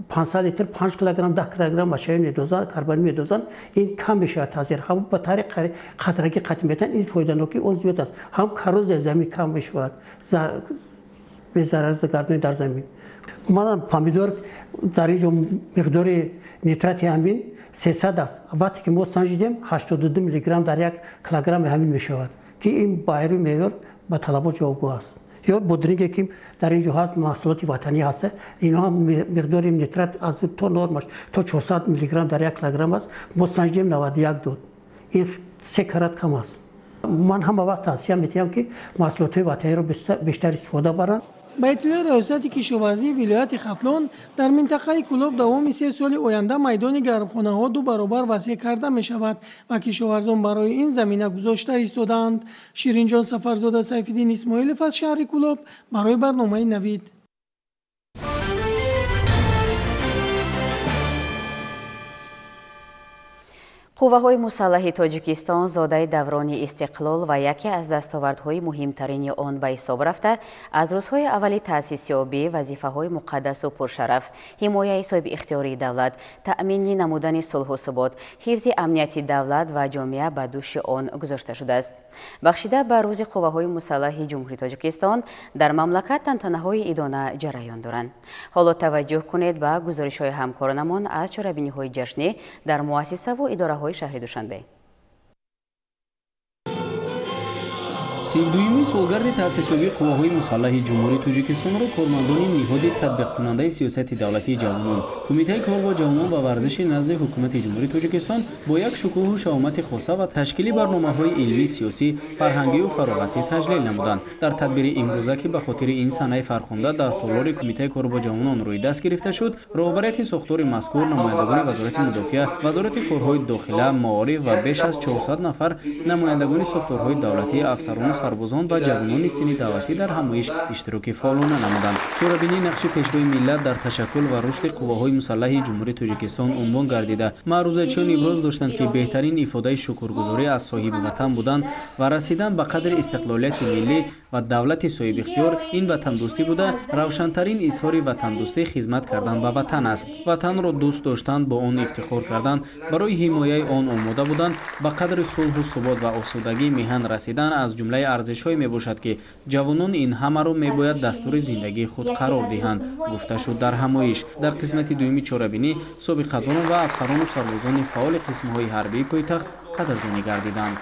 500 литр 5 килограмм 10 килограмм машаи медозанд, карбон медозанд. ин кам мешавад таъсир. ҳам ба тариқи қатрагӣ қатъ метаванд. ин фоиданоки он зиёд аст. ҳам коррозияи замин кам мешавад. безарарӣ гардонӣ дар замин. манам помидор дар инҷо миқдори нитрати амин 300 аст. вақте ки мо санҷидем 82 миллиграмм дар 1 килограмми амин мешавад, ки ин ба айру меъёр ба талабот ҷавобгоҳ аст. ё бодиринге ки дар инҷо ҳаст, маҳсулоти ватанӣ ҳаст, инҳо ҳам миқдори нитрат аз то нормаш то 400 миллиграмм дар 1 килограмм аст. мо санҷидем 91 дод. ин 3 карат кам аст. ман ҳама вақт тавсия метиҳам ки маҳсулотҳои ватаниро бештар истифода баранд. ба иттилоъи раёсати кишоварзии вилояти хатлон, дар минтақаи Кулоб давоми 3 соли оянда майдони гармхонаҳо 2 баробар васеъ карда мешавад ва кишоварзон барои ин замина гузошта истодаанд. ширинҷон Сафарзода, Сайфиддин Исмоилов аз шаҳри Кулоб барои барномаи Навид. қувваҳои мусаллаҳи Тоҷикистон зодаи даврони истиқлол ва яке аз дастовардҳои муҳимтарини он ба ҳисоб рафта, аз рӯзҳои аввали таъсисёбӣ вазифаҳои муқаддасу пуршараф, ҳимояи соҳибихтиёрии давлат, таъмини намудани сулҳу субот, ҳифзи амнияти давлат ва ҷомеа ба дӯши он гузошта шудааст. бахшида ба рӯзи қувваҳои мусаллаҳи ҷумҳурии Тоҷикистон дар мамлакат тантанаҳои идона ҷараён доранд. ҳоло таваҷҷӯҳ кунед ба гузоришҳои ҳамкоронамон аз чорабиниҳои ҷашнӣ дар муассисаву идораҳои шаҳри Душанбе. 32-ин солгарди таъсисёбии қувваҳои мусаллаҳи ҷумҳурии Тоҷикистонро кормандони ниҳоди татбиқкунандаи сиёсати давлатии ҷавонон, Кумитаи кор бо ҷавонон ва варзиши назди ҳукумати ҷумҳурии Тоҷикистон бо як шукӯҳу шаомати хоса ва ташкили барномаҳои илмӣ, сиёсӣ, фарҳангию фароғатӣ таҷлил намуданд. Дар тадбири имрӯза ки ба хотири ин санаи фархонда дар толори Кумитаи кор бо ҷавонон рӯи даст гирифта шуд, роҳбарияти сохтори мазкур, намояндагони вазорати мудофиа, вазорати корҳои дохила, маориф ва беш аз 400 нафар намояндагони сохторҳои давлатӣ, афсарону сарбозон ва ҷавонони синни давлатӣ дар ҳамоиш иштироки фаъолона намуданд. Чорабинии нақши пешвои миллат дар ташаккул ва рушди қувваҳои мусаллаҳи ҷумҳурии Тоҷикистон унвон гардида, маърузачиён иброз доштанд ки беҳтарин ифодаи шукргузорӣ аз соҳиби ватан будан ва расидан ба қадри истиқлолияти миллӣ ва давлати соҳибихтиёр ин ватандӯстӣ буда, равшантарин изҳори ватандӯстӣ хизмат кардан ба ватан аст. Ватанро дӯст доштанд, бо он ифтихор кардан, барои ҳимояи он омода буданд, ба қадри сулҳу субот ва осудагии меҳан расидан аз ҷумлаи арзишҳое мебошад, ки ҷавонон ин ҳамаро мебояд дастури зиндагии худ қарор диҳанд, гуфта шуд дар ҳамоиш. Дар қисмати дуюми чорабинӣ собиқадон ва афсарону сарбозони фаъоли қисмҳои ҳарбии пойтахт қадрдонӣ гардиданд.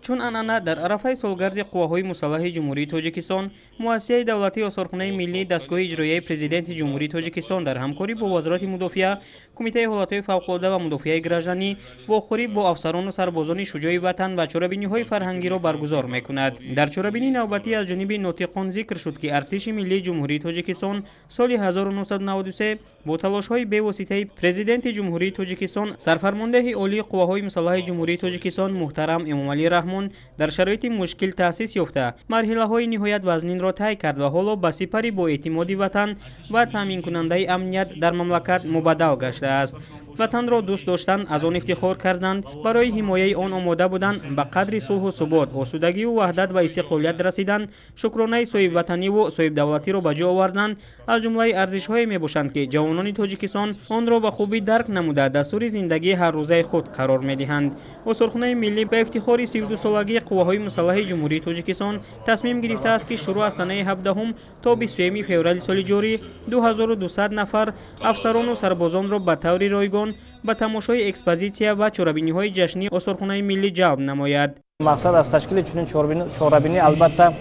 чун анъана дар арафаи солгарди қувваҳои мусаллаҳи ҷумҳурии Тоҷикистон, муассисаи давлатии осорхонаи миллии дастгоҳи иҷроияи президенти ҷумҳурии Тоҷикистон дар ҳамкорӣ бо вазорати мудофиа, Кумитаи ҳолатҳои фавқулодда ва мудофиаи гражданӣ вохӯрӣ бо афсарону сарбозони шуҷои ватан ва чорабиниҳои фарҳангиро баргузор мекунад. дар чорабинии навбатӣ аз ҷониби нотиқон зикр шуд, ки артиши миллии ҷумҳурии Тоҷикистон соли 1993 бо талошҳои бевоситаи президенти ҷумҳурии Тоҷикистон, сарфармондеҳи олии қувваҳои мусаллаҳи ҷумҳурии Тоҷикистон муҳтарам Эмомалӣ Раҳмон дар шароити мушкил таъсис ёфта, марҳилаҳои ниҳоят вазнинро тай кард ва ҳоло ба сипари боэътимоди ватан ва таъминкунандаи амният дар мамлакат мубаддал гаштааст. ватанро дӯст доштанд, аз он ифтихор карданд, барои ҳимояи он омода буданд, ба қадри сулҳу субот, осудагию ваҳдат ва истиқлолият расидан, шукронаи соҳибватаниву соҳибдавлатиро ба ҷо оварданд. аз ҷумлаи арзишҳое мебошанд, ки ҷавон جوانان تاجیکستان آن را به خوبی درک نموده دستور زندگی هر روزه خود قرار می‌دهند. استخوان ملی به افتخار 32 سالگی قواهای مسلح جمهوری تاجیکستان تصمیم گرفته است که شروع از سنه 17 تا 21 فوریه سال جاری 2200 نفر افسران و سربازان را به طور رایگان به تماشای اکسپوزیسیا و چهاربینی‌های جشنی استخوان ملی جلب نماید. مقصد از تشکیل چنین چهاربینی البته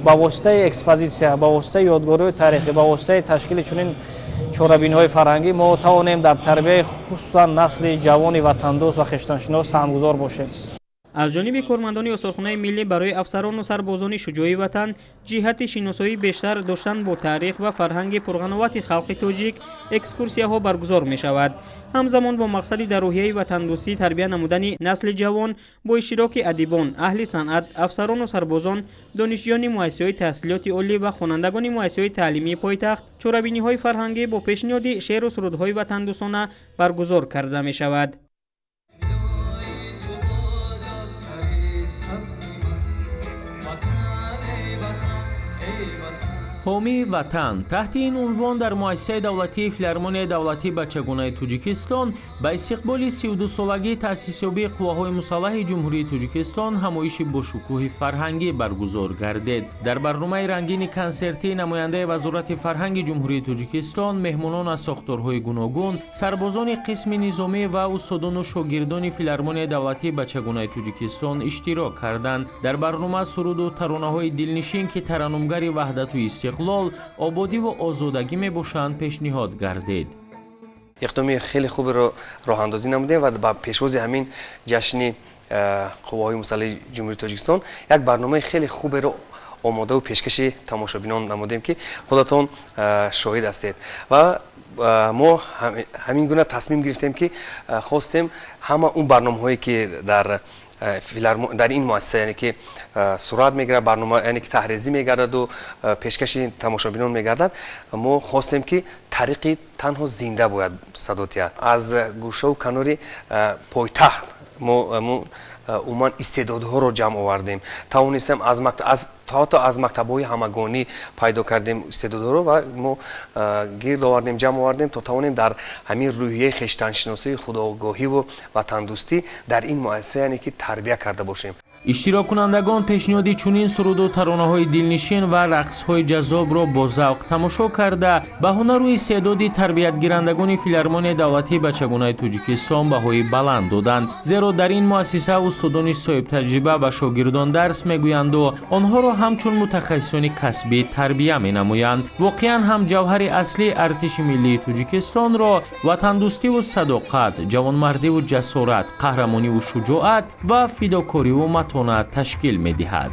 با واسطه اکسپوزیسیا، با واسطه یادگاری تاریخی، با واسطه تشکیل چنین چهاربینی‌های فرهنگی ما توانیم در تربیت خصوصا نسل جوان وطندوست و خویشتن‌شناس سهمگذار باشیم. از جانب کارمندان استخوان ملی برای افسران و سربازان شجاع وطن جهت شناسایی بیشتر داشتن با تاریخ و فرهنگ پرقنوات خلق تاجیک اکسکورسیاها برگزار می شود. همزمان با مقصد در روحیه وطندوستی تربیت نمودن نسل جوان با اشتراک ادیبان، اهل صنعت، افسران و سربازان، دانشجویان مؤسسه‌های تحصیلات عالی و خوانندگان مؤسسه‌های تعلیمی پایتخت چهاربینی‌های فرهنگی با پیشنهاد شعر و سرودهای وطندوستانه برگزار کرده می شود. حامی وطن تحت این عنوان در مؤسسه دولتی فیلارمونی دولتی بچگانه تاجیکستان به استقبال 32 سالگی تأسیسیابی قواهای مسلح جمهوری تاجیکستان همایش با شکوه فرهنگی برگزار گردید. در برنامه رنگین کنسرتی نماینده وزارت فرهنگ جمهوری تاجیکستان مهمانان از ساختارهای گوناگون، سربازان قسم نظامی و استادان و شاگردان فیلارمونی دولتی بچگانه تاجیکستان اشتراک کردند. در برنامه سرود و ترانه‌های دلنشین که ترنمگری وحدت و استقلال، آبادی و آزادگی می باشند پیشنهاد گردید. اقدامی خیلی خوب رو راه اندازی نمودیم و با پیشواز همین جشن قواهای مسلح جمهوری تاجیکستان یک برنامه خیلی خوب رو آماده و پیشکش تماشابینان نمودیم که خودتون شاهد هستید و ما همین گونه تصمیم گرفتیم که خواستیم همه اون برنامه‌هایی که در این مؤسسه یعنی که صورت میگیره، برنامه یعنی که تحریزی میگردد و پیشکش تماشابینان میگردد، ما خواستیم که طریقی تنها زنده باید صداتیت از گوشه و کنار پایتخت ما عموما استعدادها رو جمع آوردیم، توانستیم از مکتب‌های همگانی پیدا کردیم استعدادها رو و ما گرد آوردیم، جمع آوردیم تا توانیم در همین روحیه خویشتن‌شناسی، خودآگاهی و وطندوستی در این مؤسسه یعنی که تربیت کرده باشیم. اشتراک کنندگان پیشنهادی چنین سرود و ترانه‌های دلنشین و رقص‌های جذاب را با ذوق تماشا کرده به هنر و استعداد تربیت گیرندگان فیلارمونی دولتی بچگانه تاجیکستان بهای بلند دادند، زیرا در این مؤسسه استادان صاحب تجربه و شاگردان درس میگویند و آنها را همچون متخصصان کسبی تربیت می‌نمایند. واقعا هم جوهر اصلی ارتش ملی تاجیکستان را وطندوستی و صداقت، جوانمردی و جسارت، قهرمانی و شجاعت و فداکاری و متانت تشکیل می‌دهد.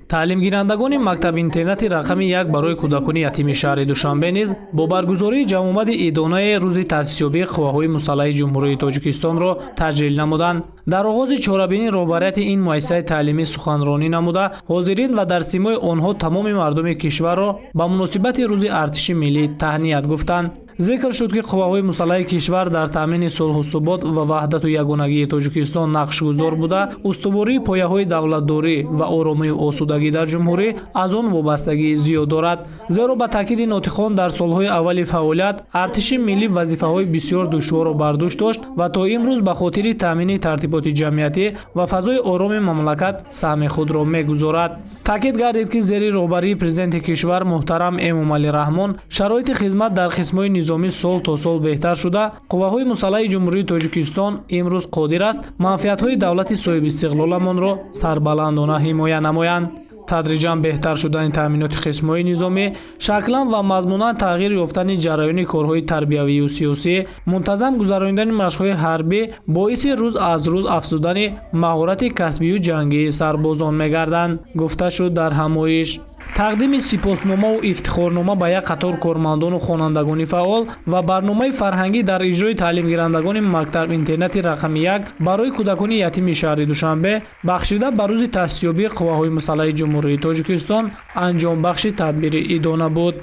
تعلیم گیرندگان مکتب اینترنتی رقم 1 برای کودکان یتیم شهر دوشنبه نیز با برگزاری جمع‌آمد عیدانه روز تأسیسیابی قواهای مسلح جمهوری تاجیکستان را تجلیل نمودند. در آغاز چهاربینی رهبریت این مؤسسه تعلیمی سخنرانی نموده، حاضرین و در سیمای آنها تمام مردم کشور را به مناسبت روز ارتش ملی تهنیت گفتند. ذکر شد که قواهای مسلح کشور در تامین صلح و ثبات و وحدت و یگانگی تاجیکستان نقش گذار بوده، استواری پایه‌های دولتداری و آرامی و آسودگی در جمهوری از آن وابستگی زیاد دارد. زیرا به تاکید ناطقان در سالهای اول فعالیت ارتش ملی وظیفه‌های بسیار دشوار را بر دوش داشت و تا امروز به خاطر تامین ترتیبات جمعیتی و فضای آرام مملکت سهم خود را می‌گذارد. تاکید گردید که زیر رهبری پرزیدنت کشور محترم امامعلی رحمان شرایط خدمت در قسم‌های نظامی سال تا سال بهتر شده، قواهای مسلح جمهوری تاجیکستان امروز قادر است منفعت‌های دولت صاحب استقلالمان را سربلندانه حمایت نمایند. تدریجاً بهتر شدن تامینات قسم‌های نظامی، شکلاً و مضموناً تغییر یافتن جریان کارهای تربیوی و سیاسی، منتظم گذراندن مشق‌های حربی باعث روز از روز افزودن مهارت کسبی و جنگی سربازان می‌گردند. گفته شد در همایش تقدیم سپاسنامه و افتخارنامه به یک قطار کارمندان و خوانندگان فعال و برنامه فرهنگی در اجرای تعلیم گیرندگان مکتب اینترنتی رقم 1 برای کودکان یتیم شهر دوشنبه بخشیده به روز تأسیسیابی قواهای مسلح جمهوری تاجیکستان انجام بخش تدبیر عیدانه بود.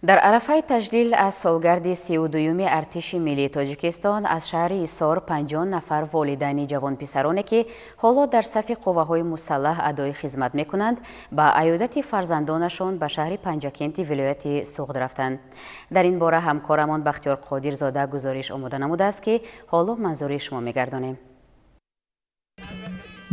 در عرفه تجلیل از سالگرد 32 ارتش ملی تاجیکستان از شهر ایسار 50 نفر والدین جوان پسرانی که حالا در صف قوه‌های مسلح ادای خدمت می‌کنند با عیادت فرزندانشان به شهر پنجکنتی ولایت سوغد رفتند. در این باره همکارمان بختیار قادرزاده گزارش آماده نموده است که حالا منظور شما می‌گردانیم.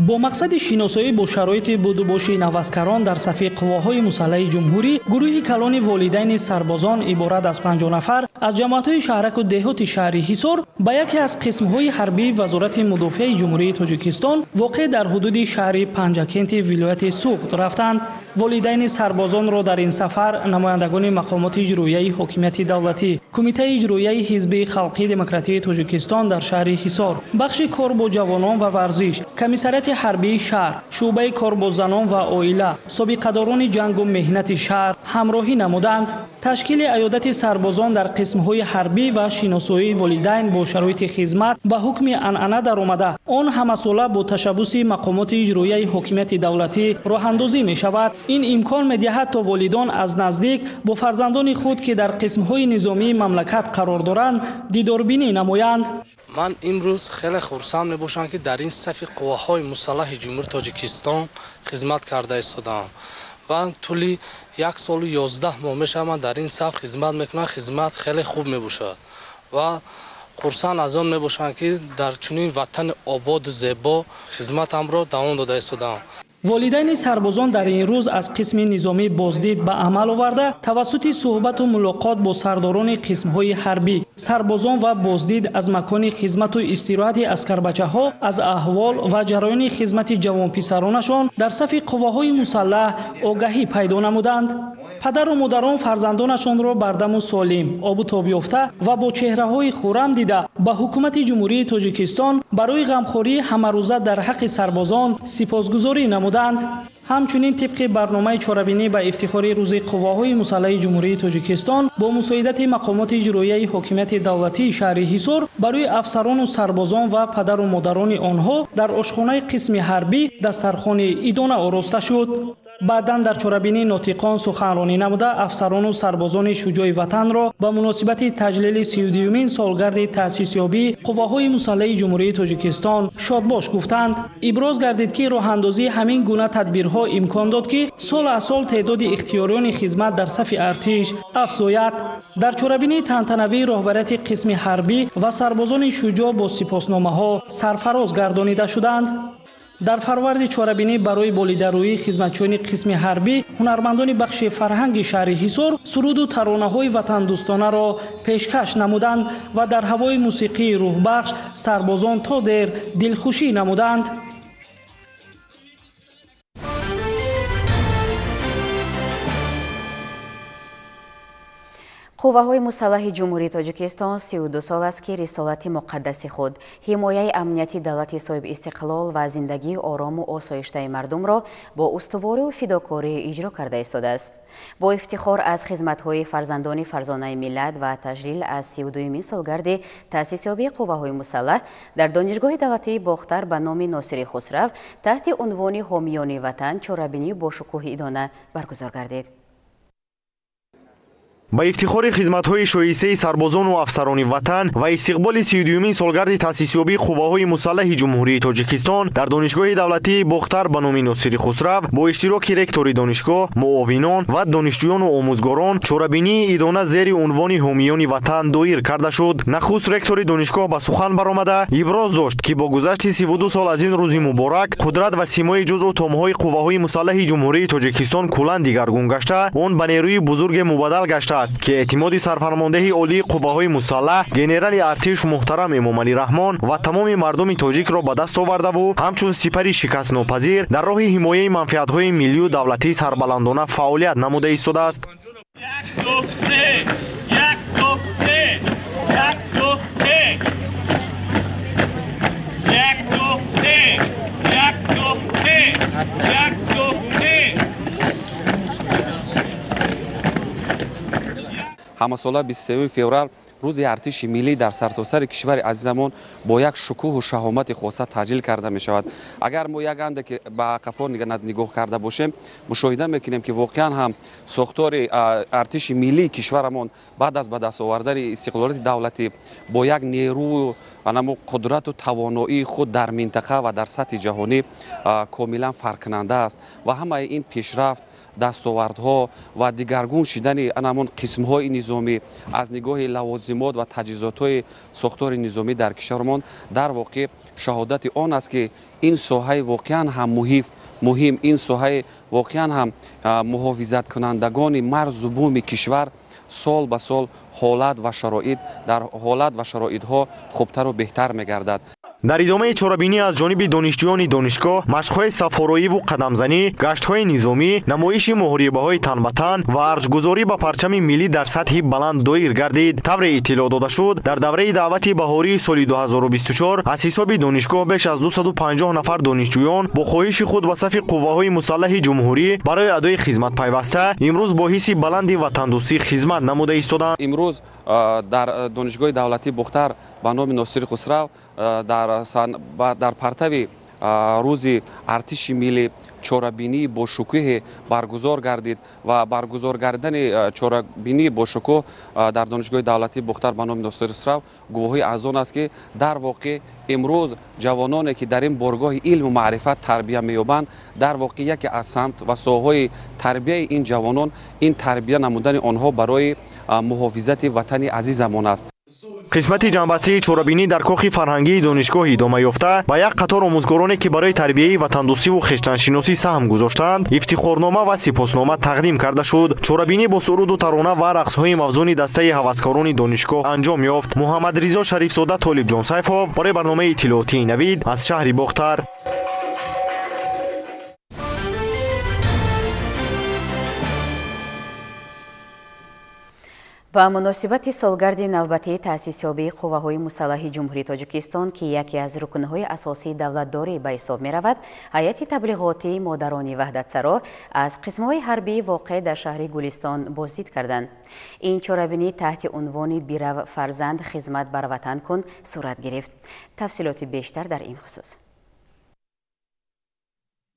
با مقصد شناسایی با شرایط بودوباشی نوازکاران در صف قواهای مسلح جمهوری، گروهی کلان والدین سربازان عبارت از 50 نفر از جماعت‌های شهرک و دهات شهر حصار به یکی از قسم‌های حربی وزارت مدافع جمهوری تاجیکستان واقع در حدود شهر پنجکنت ولایت سوغد رفتند. والدین سربازان را در این سفر نمایندگان مقامات اجرایی حکومت دولتی، کمیته اجرایی حزب خلقی دموکراتی تاجیکستان در شهر حصار، بخش کار با جوانان و ورزش، کمیسریت حربی شهر، شعبه کار با زنان و عائله، سابقه‌داران جنگ و مهنت شهر همراهی نمودند. تشکیل عیادت سربازان در قسم‌های حربی و شناسایی والدین با شرایط خدمت به حکم عنعنه درآمده، آن همساله با تشبث مقامات اجرایی حکومت دولتی راه‌اندازی می‌شود. این امکان می‌دهد تا والدان از نزدیک با فرزندان خود که در قسم‌های نظامی مملکت قرار دارند دیداربینی نمایند. من امروز خیلی خرسند میباشم که در این صف قواهای مسلح جمهوری تاجیکستان خدمت کرده ایستادم و طولی 1 سال و 11 ماه میشه من در این صف خدمت میکنم. خدمت خیلی خوب میباشد و خرسند از آن میباشم که در چنین وطن آباد و زیبا خدمتم را دوام داده ایستادم. والدین سربازان در این روز از قسم نظامی بازدید به عمل آورده توسط صحبت و ملاقات با سرداران قسم‌های حربی، سربازان و بازدید از مکان خدمت و استراحت عسکربچه‌ها از احوال و جریان خدمت جوان پسرانشان در صف قواهای مسلح آگاهی پیدا نمودند. پدر و مادران فرزندانشان را بردم و سالم، آب و تاب یافته و با چهره‌های خرم دیده به حکومت جمهوری تاجیکستان برای غمخوری همه‌روزه در حق سربازان سپاسگزاری نمودند. همچنین طبق برنامه چاره‌بینی به افتخار روز قواهای مسلح جمهوری تاجیکستان با مساعدت مقامات اجرایی حکومت دولتی شهر حصار برای افسران و سربازان و پدر و مادران آنها در آشخانه قسم حربی دسترخوان عیدانه آراسته شد. بعداً در چاره‌بینی ناطقان سخنرانی نموده افسران و سربازان شجاع وطن را به مناسبت تجلیل 32مین سالگرد تأسیس یابی قواهای مسلح جمهوری تاجیکستان شادباش گفتند. ابراز گردید که راه‌اندازی همین گونه تدبیرها امکان داد که سال از سال تعداد اختیاریان خدمت در صف ارتش افزاید. در چاره‌بینی تنتنوی رهبریت قسم حربی و سربازان شجاع با سپاسنامه‌ها سرفراز گردانیده شدند. در فروردی چاره‌بینی برای بالیدرویی خدمتچیان قسم حربی هنرمندان بخش فرهنگ شهر حصار سرود و ترانه‌های وطن دوستانه را پیشکش نمودند و در هوای موسیقی روح بخش سربازان تا در دلخوشی نمودند. قوه‌های مسلح جمهوری تاجیکستان 32 سال است که رسالت مقدس خود حمایه امنیتی دولت صاحب استقلال و زندگی آرام و آسایشته مردم را با استواری و فداکاری اجرا کرده ایستاده است. با افتخار از خدمت‌های فرزندان فرزانه ملت و تجلیل از 32مین سالگرد تأسیس یابی قوه‌های مسلح در دانشگاه دولتی باختر به نام ناصری خسرو تحت عنوان حامیان وطن چاره‌بینی با شکوه عیدانه برگزار گردید. با افتخار خدمت‌های شایسته سربازان و افسران وطن و استقبال 32مین سالگرد تأسیس یابی قوه‌های مسلح جمهوری تاجیکستان در دانشگاه دولتی باختر به نام ناصری خسرو با اشتراک رکتور دانشگاه، معاونان و دانشجویان و آموزگاران چاره‌بینی عیدانه زیر عنوان حامیان وطن دایر کرده شد. نخست رکتور دانشگاه به سخن برآمده ابراز داشت که با گذشت 32 سال از این روز مبارک قدرت و سیمای جزء تام‌های قوه‌های مسلح جمهوری تاجیکستان کلاً دیگرگون گشته، آن به نیروی بزرگ مبادل گشته که اعتماد سرفرمانده عالی قوه‌های مسلح گنرال ارتش محترم امامعلی رحمان و تمام مردم تاجیک را به دست آورده و همچون سپری شکست ناپذیر در راه حمایت منفعت‌های ملی و دولتی سربلندانه فعالیت نموده ایستاده است. همه ساله 23 فوریه روز ارتش ملی در سرتاسر کشور عزیزمون با یک شکوه و شهامت خاصه تجلیل کرده می شود. اگر ما یک اند که به عقب نگاه کرده باشیم مشاهده میکنیم که واقعا هم ساختار ارتش ملی کشورمون بعد از به دست آوردن استقلالیت دولتی با یک نیرو و قدرت و توانایی خود در منطقه و در سطح جهانی کاملا فرق کننده است و همه این پیشرفت دستاوردها و دیگرگون شدن همون قسم‌های نظامی از نگاه لوازمات و تجهیزات‌های ساختار نظامی در کشورمان در واقع شهادت آن است که این ساحه واقعا هم مهم این ساحه واقعا هم محافظت کنندگان مرز و بوم کشور سال به سال حالت و شرایط‌ها خوبتر و بهتر می‌گردد. در ادامه چاره‌بینی از جانب دانشجویان دانشگاه، مشق‌های صف‌آرایی و قدمزنی، گشت‌های نظامی، نمایش محاربه‌های تن به تن و ارج‌گذاری به پرچم ملی در سطح بلند دایر گردید. طبر اطلاع داده شد در دوره دعوت بهاری سال 2024 از حساب دانشگاه بیش از 250 نفر دانشجویان با خواهش خود به صف قوه‌های مسلح جمهوری برای ادای خدمت پیوسته امروز با حس بلندی وطندوستی خدمت نموده ایستادند. امروز در دانشگاه دولتی بختر به نام ناصر خسرو در پرتو روز ارتش ملی چاره‌بینی با شکوه برگزار گردید و برگزار کردن چاره‌بینی با شکوه در دانشگاه دولتی بختر به نام ناصر خسرو گواهی از آن است که در واقع امروز جوانانی که در این بارگاه علم و معرفت تربیت می‌یابند در واقع یکی از سمت و ساحه‌های تربیت این جوانان این تربیت نمودن آنها برای محافظت وطن عزیزمان است. قسمت جنبسته چاره‌بینی در کاخ فرهنگی دانشگاه ادامه یافته با یک قطار آموزگارانی که برای تربیت وطن‌دوستی و خویشتن‌شناسی سهم گذاشتند افتخارنامه و سپاسنامه تقدیم کرده شد. چاره‌بینی با سرود و ترانه و رقص‌های موزون دسته هوسکاران دانشگاه انجام یافت. محمد رضا شریفزاده، طالب جان سیفов برای برنامه اطلاعاتی نوید از شهر بختر. با مناسبت سالگرد نوبتی تأسیسیابی قوه‌های مسلح جمهوری تاجیکستان که یکی از رکن‌های اساسی دولتداری به حساب می‌رود، هیئت تبلیغاتی مادران وحدت‌سرا از قسم‌های حربی واقع در شهر گلستان بازدید کردند. این چاره‌بینی تحت عنوان بیرو فرزند خدمت بر وطن کن صورت گرفت. تفصیلات بیشتر در این خصوص.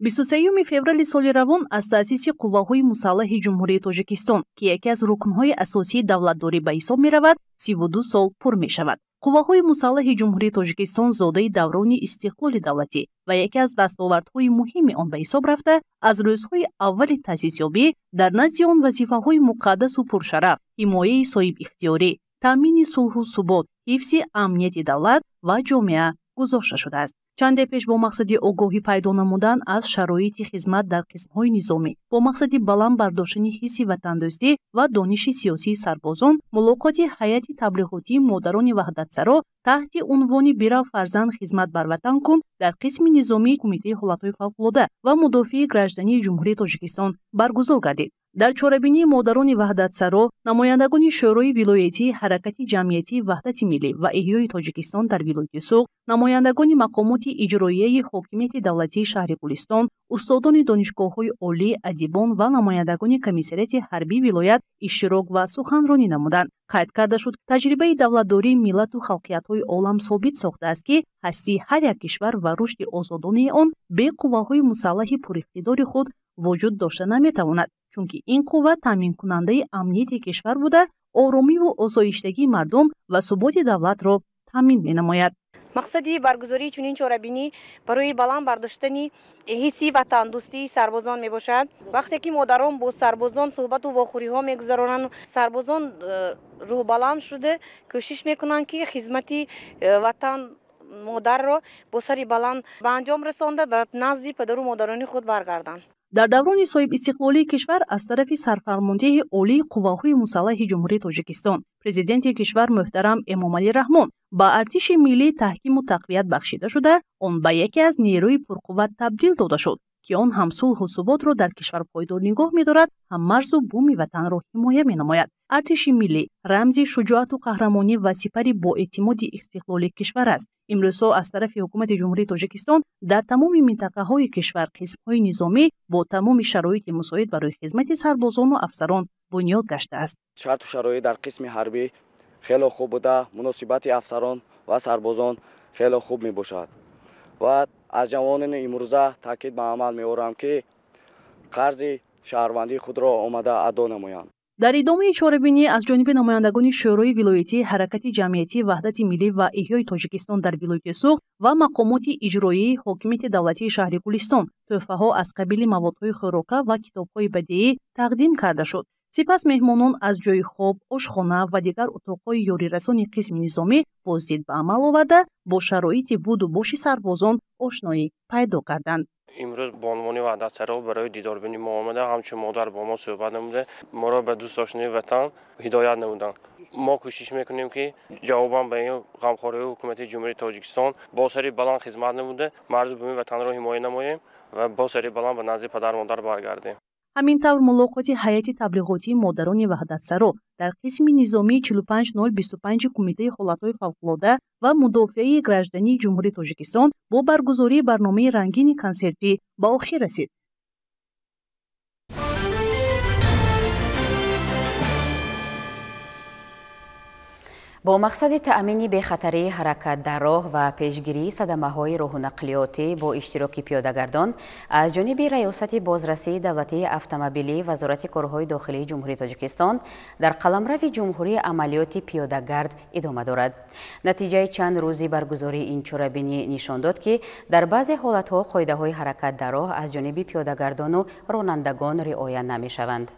23 فеврали соли равон аз таъсиси қувваҳои мусаллаҳи ҷумҳурии тоҷикистон ки яке аз рукнҳои асосии давлатдорӣ ба ҳисоб меравад 32 сол пур мешавад. қувваҳои мусаллаҳи ҷумҳурии тоҷикистон зодаи даврони истиқлоли давлатӣ ва яке аз дастовардҳои муҳими он ба ҳисоб рафта аз рӯзҳои аввали таъсисёбӣ дар назди он вазифаҳои муқаддасу пуршараф ҳимояи соҳибихтиёрӣ, таъмини сулҳу субот, ҳифзи амнияти давлат ва ҷомеа гузошта шудааст. чанде пеш бо мақсади огоҳӣ пайдо намудан аз шароити хизмат дар қисмҳои низомӣ бо мақсади баланд бардоштани ҳисси ватандӯстӣ ва дониши сиёсии сарбозон мулоқоти ҳайати таблиғотии модарони ваҳдатсаро таҳти унвони бирав фарзанд хизмат бар ватан кун дар қисми низомии кумитаи ҳолатҳои фавқулода ва мудофии граждании ҷумҳурии тоҷикистон баргузор гардид. дар чорабинии модарони ваҳдатсаро намояндагони шӯрои вилоятии ҳаракати ҷамъиятии ваҳдати миллӣ ва иҳёи тоҷикистон дар вилояти суғ, намояндагони мақомоти иҷроияи ҳокимияти давлатии шаҳри гулистон, устодони донишгоҳҳои олӣ, адибон ва намояндагони комиссарияти ҳарбии вилоят иштирок ва суханронӣ намуданд. қайд карда шуд, таҷрибаи давлатдории миллату халқиятҳои олам собит сохтааст ки ҳастии ҳар як кишвар ва рушди озодонаи он бе қувваҳои мусаллаҳи пуриқтидори худ вуҷуд дошта наметавонад, чунки ин қувва таъминкунандаи амнияти кишвар буда оромиву осоиштагии мардум ва суботи давлатро таъмин менамояд. мақсади баргузории чунин чорабинӣ барои баланд бардоштани ҳисси ватандӯстии сарбозон мебошад. вақте ки модарон бо сарбозон суҳбату вохӯриҳо мегузаронанд, сарбозон рӯҳбаланд шуда кӯшиш мекунанд ки хизмати ватан модарро бо сари баланд ба анҷом расонда ба назди падару модарони худ баргарданд. дар даврони соҳибистиқлолии кишвар аз тарафи сарфармондиҳи олии қувваҳои мусаллаҳи ҷумҳурии тоҷикистон президенти кишвар муҳтарам эмомалӣ раҳмон ба артиши миллӣ таҳкиму тақвият бахшида шуда он ба яке аз нерӯи пурқувват табдил дода шуд ки он ҳам сулҳу суботро дар кишвар пойдор нигоҳ медорад, ҳам марзу буми ватанро ҳимоя менамояд. артиши миллӣ рамзи шуҷоату қаҳрамонӣ ва сипари боэътимоди истиқлолии кишвар аст. имрӯзҳо аз тарафи ҳукумати ҷумҳурии тоҷикистон дар тамоми минтақаҳои кишвар қисмҳои низомӣ бо тамоми шароити мусоид барои хизмати сарбозону афсарон бунёд гаштааст. шарту шароит дар қисми ҳарбӣ خیلی خوب بوده. مناسبت افسران و سربازان خیلی خوب می باشد و از جوانان امروزه تاکید به عمل می آورم که قرض شهروندی خود را آمده ادا نمایند. در ادامه چاره‌بینی از جانب نمایندگان شورای ولایتی، حرکت جمعیتی وحدت ملی و احیای تاجیکستان در ولایت سوخت و مقامات اجرایی حاکمیت دولتی شهر گلستان تحفه‌ها از قبیل موادهای خوراکه و کتاب‌های بدیعی تقدیم کرده شد. سپس مهمانان از جای خواب، آشخانه و دیگر اتاق‌های یاری‌رسانی قسم نظامی بازدید به عمل آورده با شرایط بود و باش سربازان آشنایی پیدا کردند. امروز به عنوان وحدت‌سرا برای دیداربینی ما آمده، همچون مادر با ما صحبت نموده، ما را به دوست داشتنی وطن هدایت نمودند. ما کوشش میکنیم که جواباً به این غمخواری حکومت جمهوری تاجیکستان با سری بلند خدمت نموده، مردم وطن را حمایت نماییم و با سری بلند به نزد پدر مادر برگردیم. همین طور ملاقات هیئت تبلیغاتی مادران وحدت‌سرا در قسم نظامی 45025 کمیته حالت‌های فوق‌العاده و مدافع گراجدانی جمهوری تاجیکستان با برگزاری برنامه رنگین کنسرتی به آخر رسید. با مقصد تأمین بخطری حرکت در راه و پیشگیری صدمه‌های راه و نقلیاتی با اشتراک پیاده‌گردان از جانب ریاست بازرسی دولتی اتومبیلی وزارت کارهای داخلی جمهوری تاجیکستان در قلمرو جمهوری عملیات پیاده‌گرد ادامه دارد. نتیجه چند روزی برگزاری این چاره‌بینی نشان داد که در بعضی حالت‌ها قاعده‌های حرکت در راه از جانب پیاده‌گردان و رانندگان رعایت نمی‌شوند.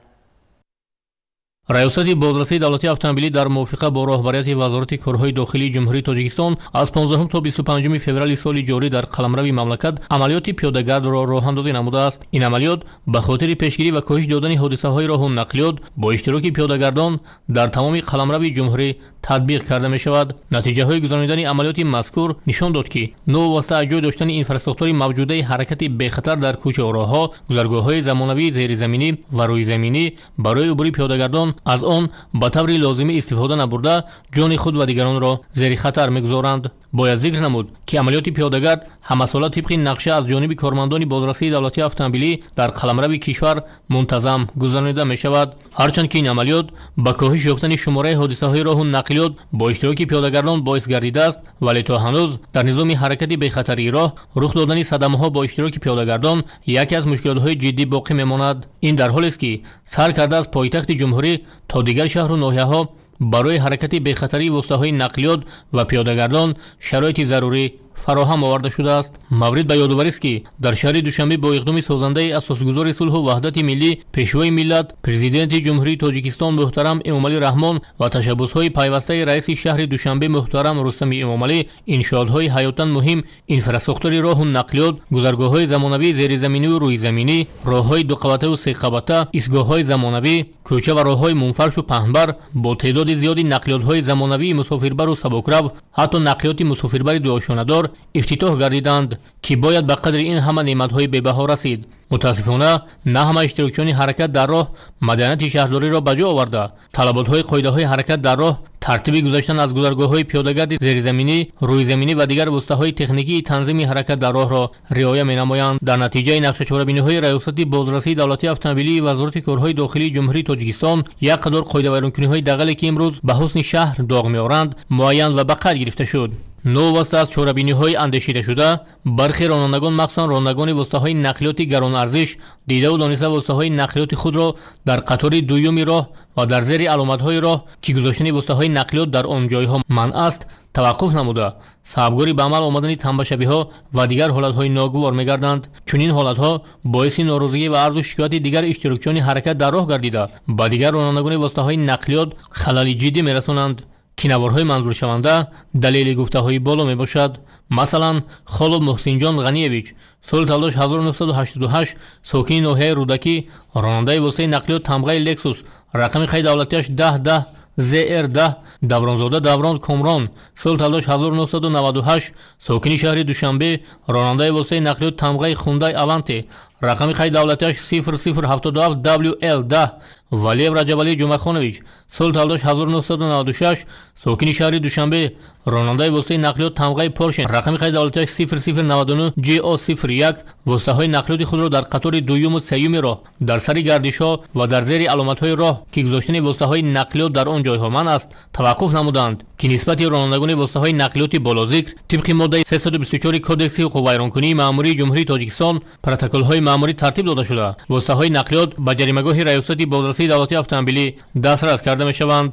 ریاست بازرسی دولتی اتومبیلی در موافقه با راهبریت وزارت کارهای داخلی جمهوری تاجیکستان از 15 تا 25 فوریه سال جاری در قلمرو مملکت عملیات پیاده‌گرد را راه‌اندازی نموده است. این عملیات به خاطر پیشگیری و کاهش دادن حادثه‌های راه و نقلیات با اشتراک پیاده‌گردان در تمام قلمرو جمهوری تطبیق کرده می شود. نتیجه های گذراندن عملیات مذکور نشان داد که نو واسطه از جای داشتن اینفراستراکچور موجوده حرکت بی خطر در کوچه و راه‌ها، گذرگاه‌های زمانوی زیرزمینی و روی زمینی برای عبور پیاده‌گردان از آن به طور لازمی استفاده نبرده جان خود و دیگران را زیر خطر می‌گذارند. باید ذکر نمود که عملیات پیاده‌گرد همساله طبق نقشه از جانب کارمندان بازرسی دولتی اتومبیلی در قلمرو کشور منتظم گذرانیده می شود. هرچند که این عملیات با کاهش یافتن شماره حادثه‌های راه و نقلیات با اشتراک پیاده‌گردان باعث گردیده است، ولی تا هنوز در نظام حرکت بی خطری راه رخ دادن صدمه‌ها با اشتراک پیاده‌گردان یکی از مشکلات‌های جدی باقی می‌ماند. این در حالی است که سر کرده از پایتخت جمهوری تا دیگر شهر و ناحیه‌ها برای حرکت بی خطری واسطه‌های نقلیات و پیاده‌گردان شرایط ضروری فراهم آورده شده است. مورد به یادآوری است که در شهر دوشنبه با اقدام سازنده اساسگذار صلح و وحدت ملی پیشوای ملت پرزیدنت جمهوری تاجیکستان محترم امامعلی رحمان و تشبس‌های پیوسته رئیس شهر دوشنبه محترم رستم امامعلی انشاءات‌های حیاتاً مهم اینفراستراکچور راه و نقلیات، گذرگاه‌های زمانوی زیرزمینی و روی زمینی، راه‌های دو قبطه و سه قبطه، ایستگاه‌های زمانوی، کوچه و راه‌های منفرش و پهنبر با تعداد زیادی نقلیات‌های زمانوی مسافربر و سبکرو، حتی نقلیات مسافربر دوآشانه‌دار افتتاح گردیدند که باید به قدر این همه نعمت‌های بی‌بها رسید. متاسفانه نه همه اشتراکچیان حرکت در راه مدنیت شهرداری را به جا آورده طلبات‌های قاعده‌های حرکت در راه، ترتیب گذاشتن از گذرگاه‌های پیاده‌گرد زیرزمینی، روی زمینی و دیگر واسطه‌های تکنیکی تنظیم حرکت در راه را رعایت می‌نمایند. در نتیجه نقشه چاره‌بینی‌های ریاست بازرسی دولتی اتومبیلی وزارت کارهای داخلی جمهوری تاجیکستان یک قدر قاعده ویرانکنی‌های دغلی که امروز به حسن شهر داغ می‌آورند معین و به قید گرفته شد. نو واسطه از چاره‌بینی‌های اندیشیده شده برخی رانندگان مخصوصاً رانندگان واسطه‌های نقلیات گران ارزش دیده و دانسته واسطه‌های نقلیات خود را در قطار دوم راه و در زیر علامت‌های راه که گذاشتن واسطه‌های نقلیات در آن جای‌ها منع است توقف نموده سببگاری به عمل آمدن تنبشبی‌ها و دیگر حالت‌های ناگوار می‌گردند. چون این حالت‌ها باعث ناراضی و عرض و شکایت دیگر اشتراکچیان حرکت در راه گردیده با دیگر رانندگان واسطه‌های نقلیات خلل جدی می‌رسانند که نوارهای منظور شونده دلیل گفته‌های بالا میباشد. مثلا خالب محسن جان غنیویچ سال تلاش 1988 ساکن ناحیه رودکی راننده واسطه نقلیات تمغه لکسوس رقم خرید دولتیش 1010 ZR10 دورانزاده دوران کامران سال تلاش 1998 ساکن شهر دوشنبه راننده واسطه نقلیات تمغه خوندای الانتی рақами қайд давлатиаш 0077 WL10 валиев раҷабалӣ ҷумъахонович соли таваллудаш 1996 сокини шаҳри душанбе ронандаи воситаи нақлиёт тамғаи поршен рақами қайд давлатиаш 0099 GO01 воситаҳои нақлиёти худро дар қатори дуюму сеюми роҳ дар сари гардишҳо ва дар зери аломатҳои роҳ ки гузоштани воситаҳои нақлиёт дар он ҷойҳо манъ аст таваққуф намуданд ки нисбати ронандагони воситаҳои нақлиёти болозикр тибқи моддаи 324 кодекси ҳуқуқвайронкунии маъмурии ҷумҳурии тоҷикистон протоколҳои маъмурӣ тартиб дода шуда воситаҳои нақлиёт ба ҷаримагоҳи раёсати бозрасии давлатии автомобилӣ дастрас карда мешаванд.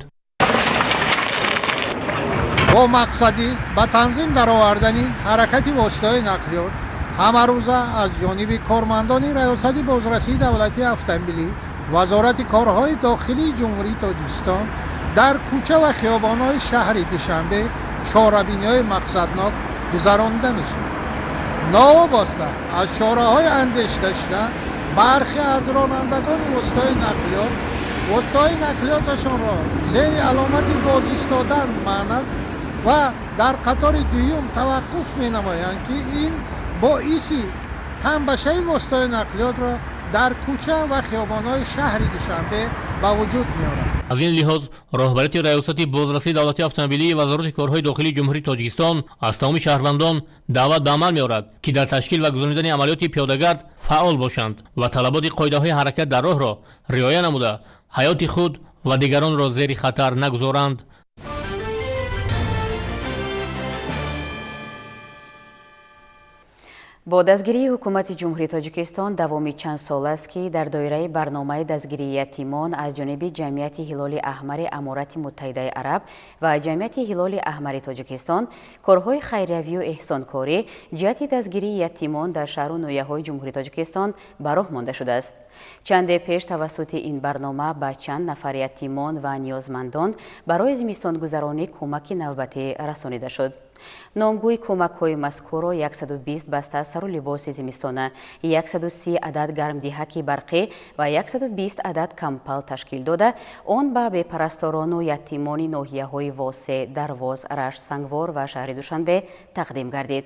با مقصدی با تنظیم درآوردن حرکت واسطه‌های نقلیات همه روزه از جانب کارمندان ریاست بازرسی دولتی اتومبیلی وزارت کارهای داخلی جمهوری تاجیکستان در کوچه و خیابان‌های شهر دوشنبه چاره‌بینی‌های مقصدناک گذرانده می‌شود. ناوابسته از چاره‌های اندیشیده شده برخی از رانندگان واسطه‌های نقلیاتشان را زیر علامت باز ایستادن مانع و در قطار دوم توقف می‌نمایند که این باعث تنبشه واسطه‌های نقلیات را در کوچه و خیابان‌های شهر دوشنبه به وجود می‌آورد. از این لحاظ راهبریت ریاست بازرسی دولتی اتومبیلی وزارت کارهای داخلی جمهوری تاجیکستان از تمام شهروندان دعوت به عمل می‌آورد که در تشکیل و گذراندن عملیات پیاده‌گرد فعال باشند و طلبات قاعده‌های حرکت در راه را رعایت نموده حیات خود و دیگران را زیر خطر نگذارند. бо дастгирии ҳукумати ҷумҳурии тоҷикистон давоми чанд сол аст ки дар доираи барномаи дастгирии ятимон аз ҷониби ҷамъияти ҳилоли аҳмари аморати муттаҳидаи араб ва ҷамъияти ҳилоли аҳмари тоҷикистон корҳои хайриявию эҳсонкорӣ ҷиҳати дастгирии ятимон дар шаҳру ноҳияҳои ҷумҳурии тоҷикистон ба роҳ монда шудааст. чанде пеш тавассути ин барнома ба чанд нафар ятимон ва ниёзмандон барои зимистонгузаронӣ кӯмаки навбатӣ расонида шуд. номгӯи кӯмакҳои мазкурро 120 баста сару либоси зимистона, 130 адад гармдиҳаки барқӣ ва 120 адад кампал ташкил дода, он ба бепарасторону ятимони ноҳияҳои Восе, Дарвоз, Рашт, Сангвор ва шаҳри Душанбе тақдим гардид.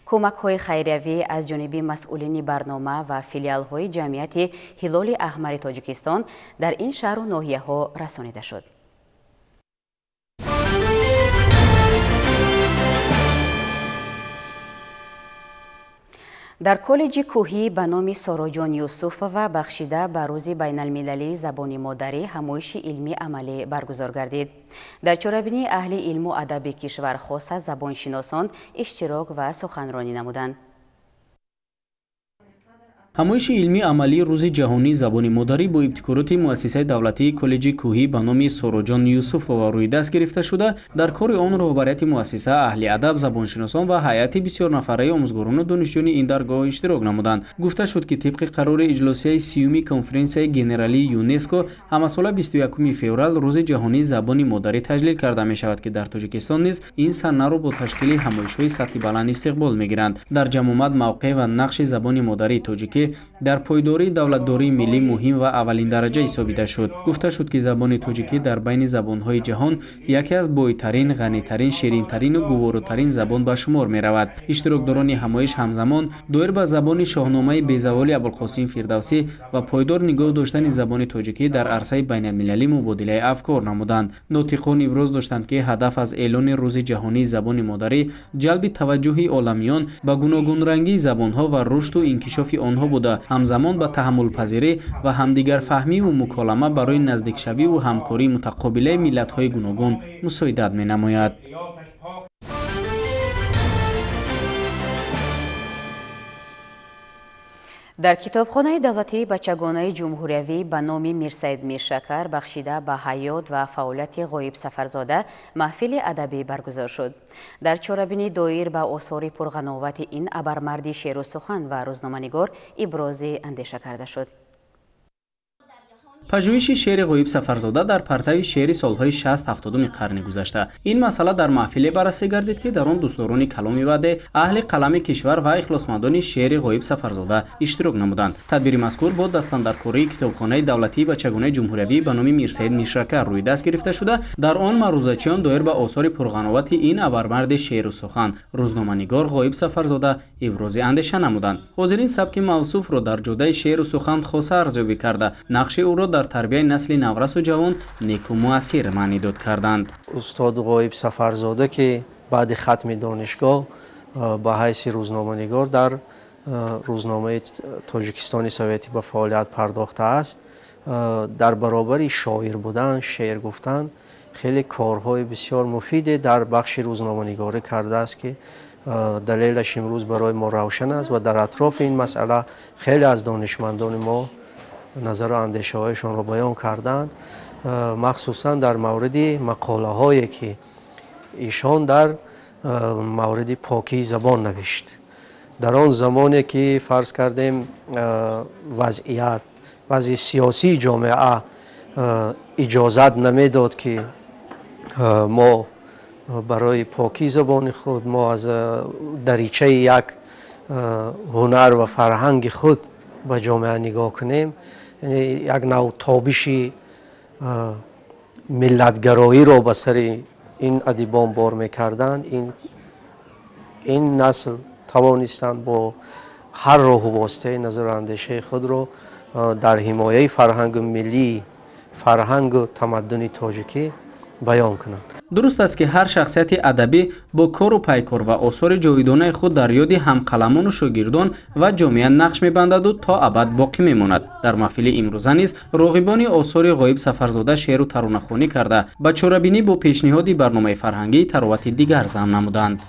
кӯмакҳои хайриявӣ аз ҷониби масъулини барнома ва филиалҳои ҷамъияти ҳилоли аҳмари тоҷикистон дар ин шаҳру ноҳияҳо расонида шуд. дар коллеҷи кӯҳӣ ба номи Сороҷон Юсуфова бахшида ба рӯзи байналмилалии забони модарӣ ҳамоиши илмӣ амалӣ баргузор гардид. дар чорабинии аҳли илму адаби кишвар хос аз забоншиносон иштирок ва суханронӣ намуданд. ҳамоиши илмӣ амалии рӯзи ҷаҳонии забони модарӣ бо ибтикороти муассисаи давлатии коллеҷи кӯҳӣ ба номи Сороҷон Юсуфова рӯй даст гирифта шуда, дар кори он роҳбарияти муассиса, аҳли адаб, забоншиносон ва ҳайати бисёрнафараи омӯзгорону донишҷӯёни ин даргоҳ иштирок намуданд. гуфта шуд, ки тибқи қарори иҷлосияи 30-юми конференсияи генералии ЮНЕСКО ҳамасола 21 феврал рӯзи ҷаҳонии забони модарӣ таҷлил карда мешавад, ки дар Тоҷикистон низ ин санаро бо ташкили ҳамоишҳои сатҳи баланд истиқбол мегиранд. дар ҷамъомад мавқеъ ва нақши забони модарии тоҷикӣ дар пойдории давлатдории миллӣ муҳим ва аввалиндараҷа ҳисобида шуд. гуфта шуд, ки забони тоҷикӣ дар байни забонҳои ҷаҳон яке аз бойтарин, ғанитарин, ширинтарину гуворутарин забон ба шумор меравад. иштирокдорони ҳамоиш ҳамзамон доир ба забони шоҳномаи безаволи Абулқосим Фирдавсӣ ва пойдор нигоҳ доштани забони тоҷикӣ дар арсаи байналмилалӣ мубодилаи афкор намуданд. нотиқон иброз доштанд, ки ҳадаф аз эълони рӯзи ҷаҳонии забони модарӣ ҷалби таваҷҷӯҳи оламиён ба гуногунрангии забонҳо ва рушду инкишофи онҳо буда, ҳамзамон ба таҳаммулпазирӣ ва ҳамдигарфаҳмиву муколама барои наздикшавиву ҳамкории мутақобилаи миллатҳои гуногун мусоидат менамояд. дар китобхонаи давлатии бачагонаи ҷумҳуриявӣ ба номи Мирсаид Миршакар бахшида ба ҳаёт ва фаъолияти Ғоиб Сафарзода маҳфили адабӣ баргузор шуд. дар чорабини доир ба осори пурғановати ин абармарди шеъру сухан ва рӯзноманигор ибрози андеша карда шуд. پژوهش شعر غویب سفرزاده در پرتو شعر سالهای 60 70 قرن گذشته. این مسئله در محفلی بررسی گردید که در آن دوستداران کلام وعده، اهل قلم کشور و اخلاصمندان شعر غویب سفرزاده اشتراک نمودند. تدبیر مذکور با دستاندرکاری کتابخانه دولتی بچگانه جمهوری به نام میرسید میرشکر روی دست گرفته شده. در آن مروزه‌چیان دایر به آثار پرقناوت این ابرمرد شعر و سخن روزنامه‌نگار غویب سفرزاده ابراز اندیشه نمودند. حاضرین سبک موصوف را در جوده شعر و سخن خاصه ارزیابی کرده، نقش او را در تربیت نسل نورس و جوان نیک و مؤثر معنی داد کردند. استاد غویب سفرزاده که بعد ختم دانشگاه به حیث روزنامه‌نگار در روزنامه تاجیکستانی سوویتی به فعالیت پرداخته است. در برابر شاعر بودن، شعر گفتن خیلی کارهای بسیار مفید در بخش روزنامه‌نگاری کرده است که دلیلش امروز برای ما روشن است و در اطراف این مسئله خیلی از دانشمندان ما نظر و اندیشه هایشان را بیان کردند، مخصوصا در مورد مقاله هایی که ایشان در مورد پاکی زبان نوشت. در آن زمانی که فرض کردیم وضع سیاسی جامعه اجازت نمیداد که ما برای پاکی زبان خود، ما از دریچه یک هنر و فرهنگ خود به جامعه نگاه کنیم، یعنی یک نوع تابش ملتگرایی را به سر این ادیبان بار میکردند. این نسل توانستند با هر راه و واسطه نظر اندیشه خود را در حمایه فرهنگ ملی، فرهنگ و تمدن تاجیکی بیان کنند. درست است که هر شخصیت ادبی با کار و پیکار و آثار جاودانه خود در یاد همقلمان و شاگردان و جامعه نقش می‌بندد و تا ابد باقی میماند. در محفل امروزه نیز راغبان آثار غویب سفرزاده شعر و ترانه‌خوانی کرده، به چاره‌بینی با پیشنهاد برنامه فرهنگی تراوت دیگر ضم نمودند.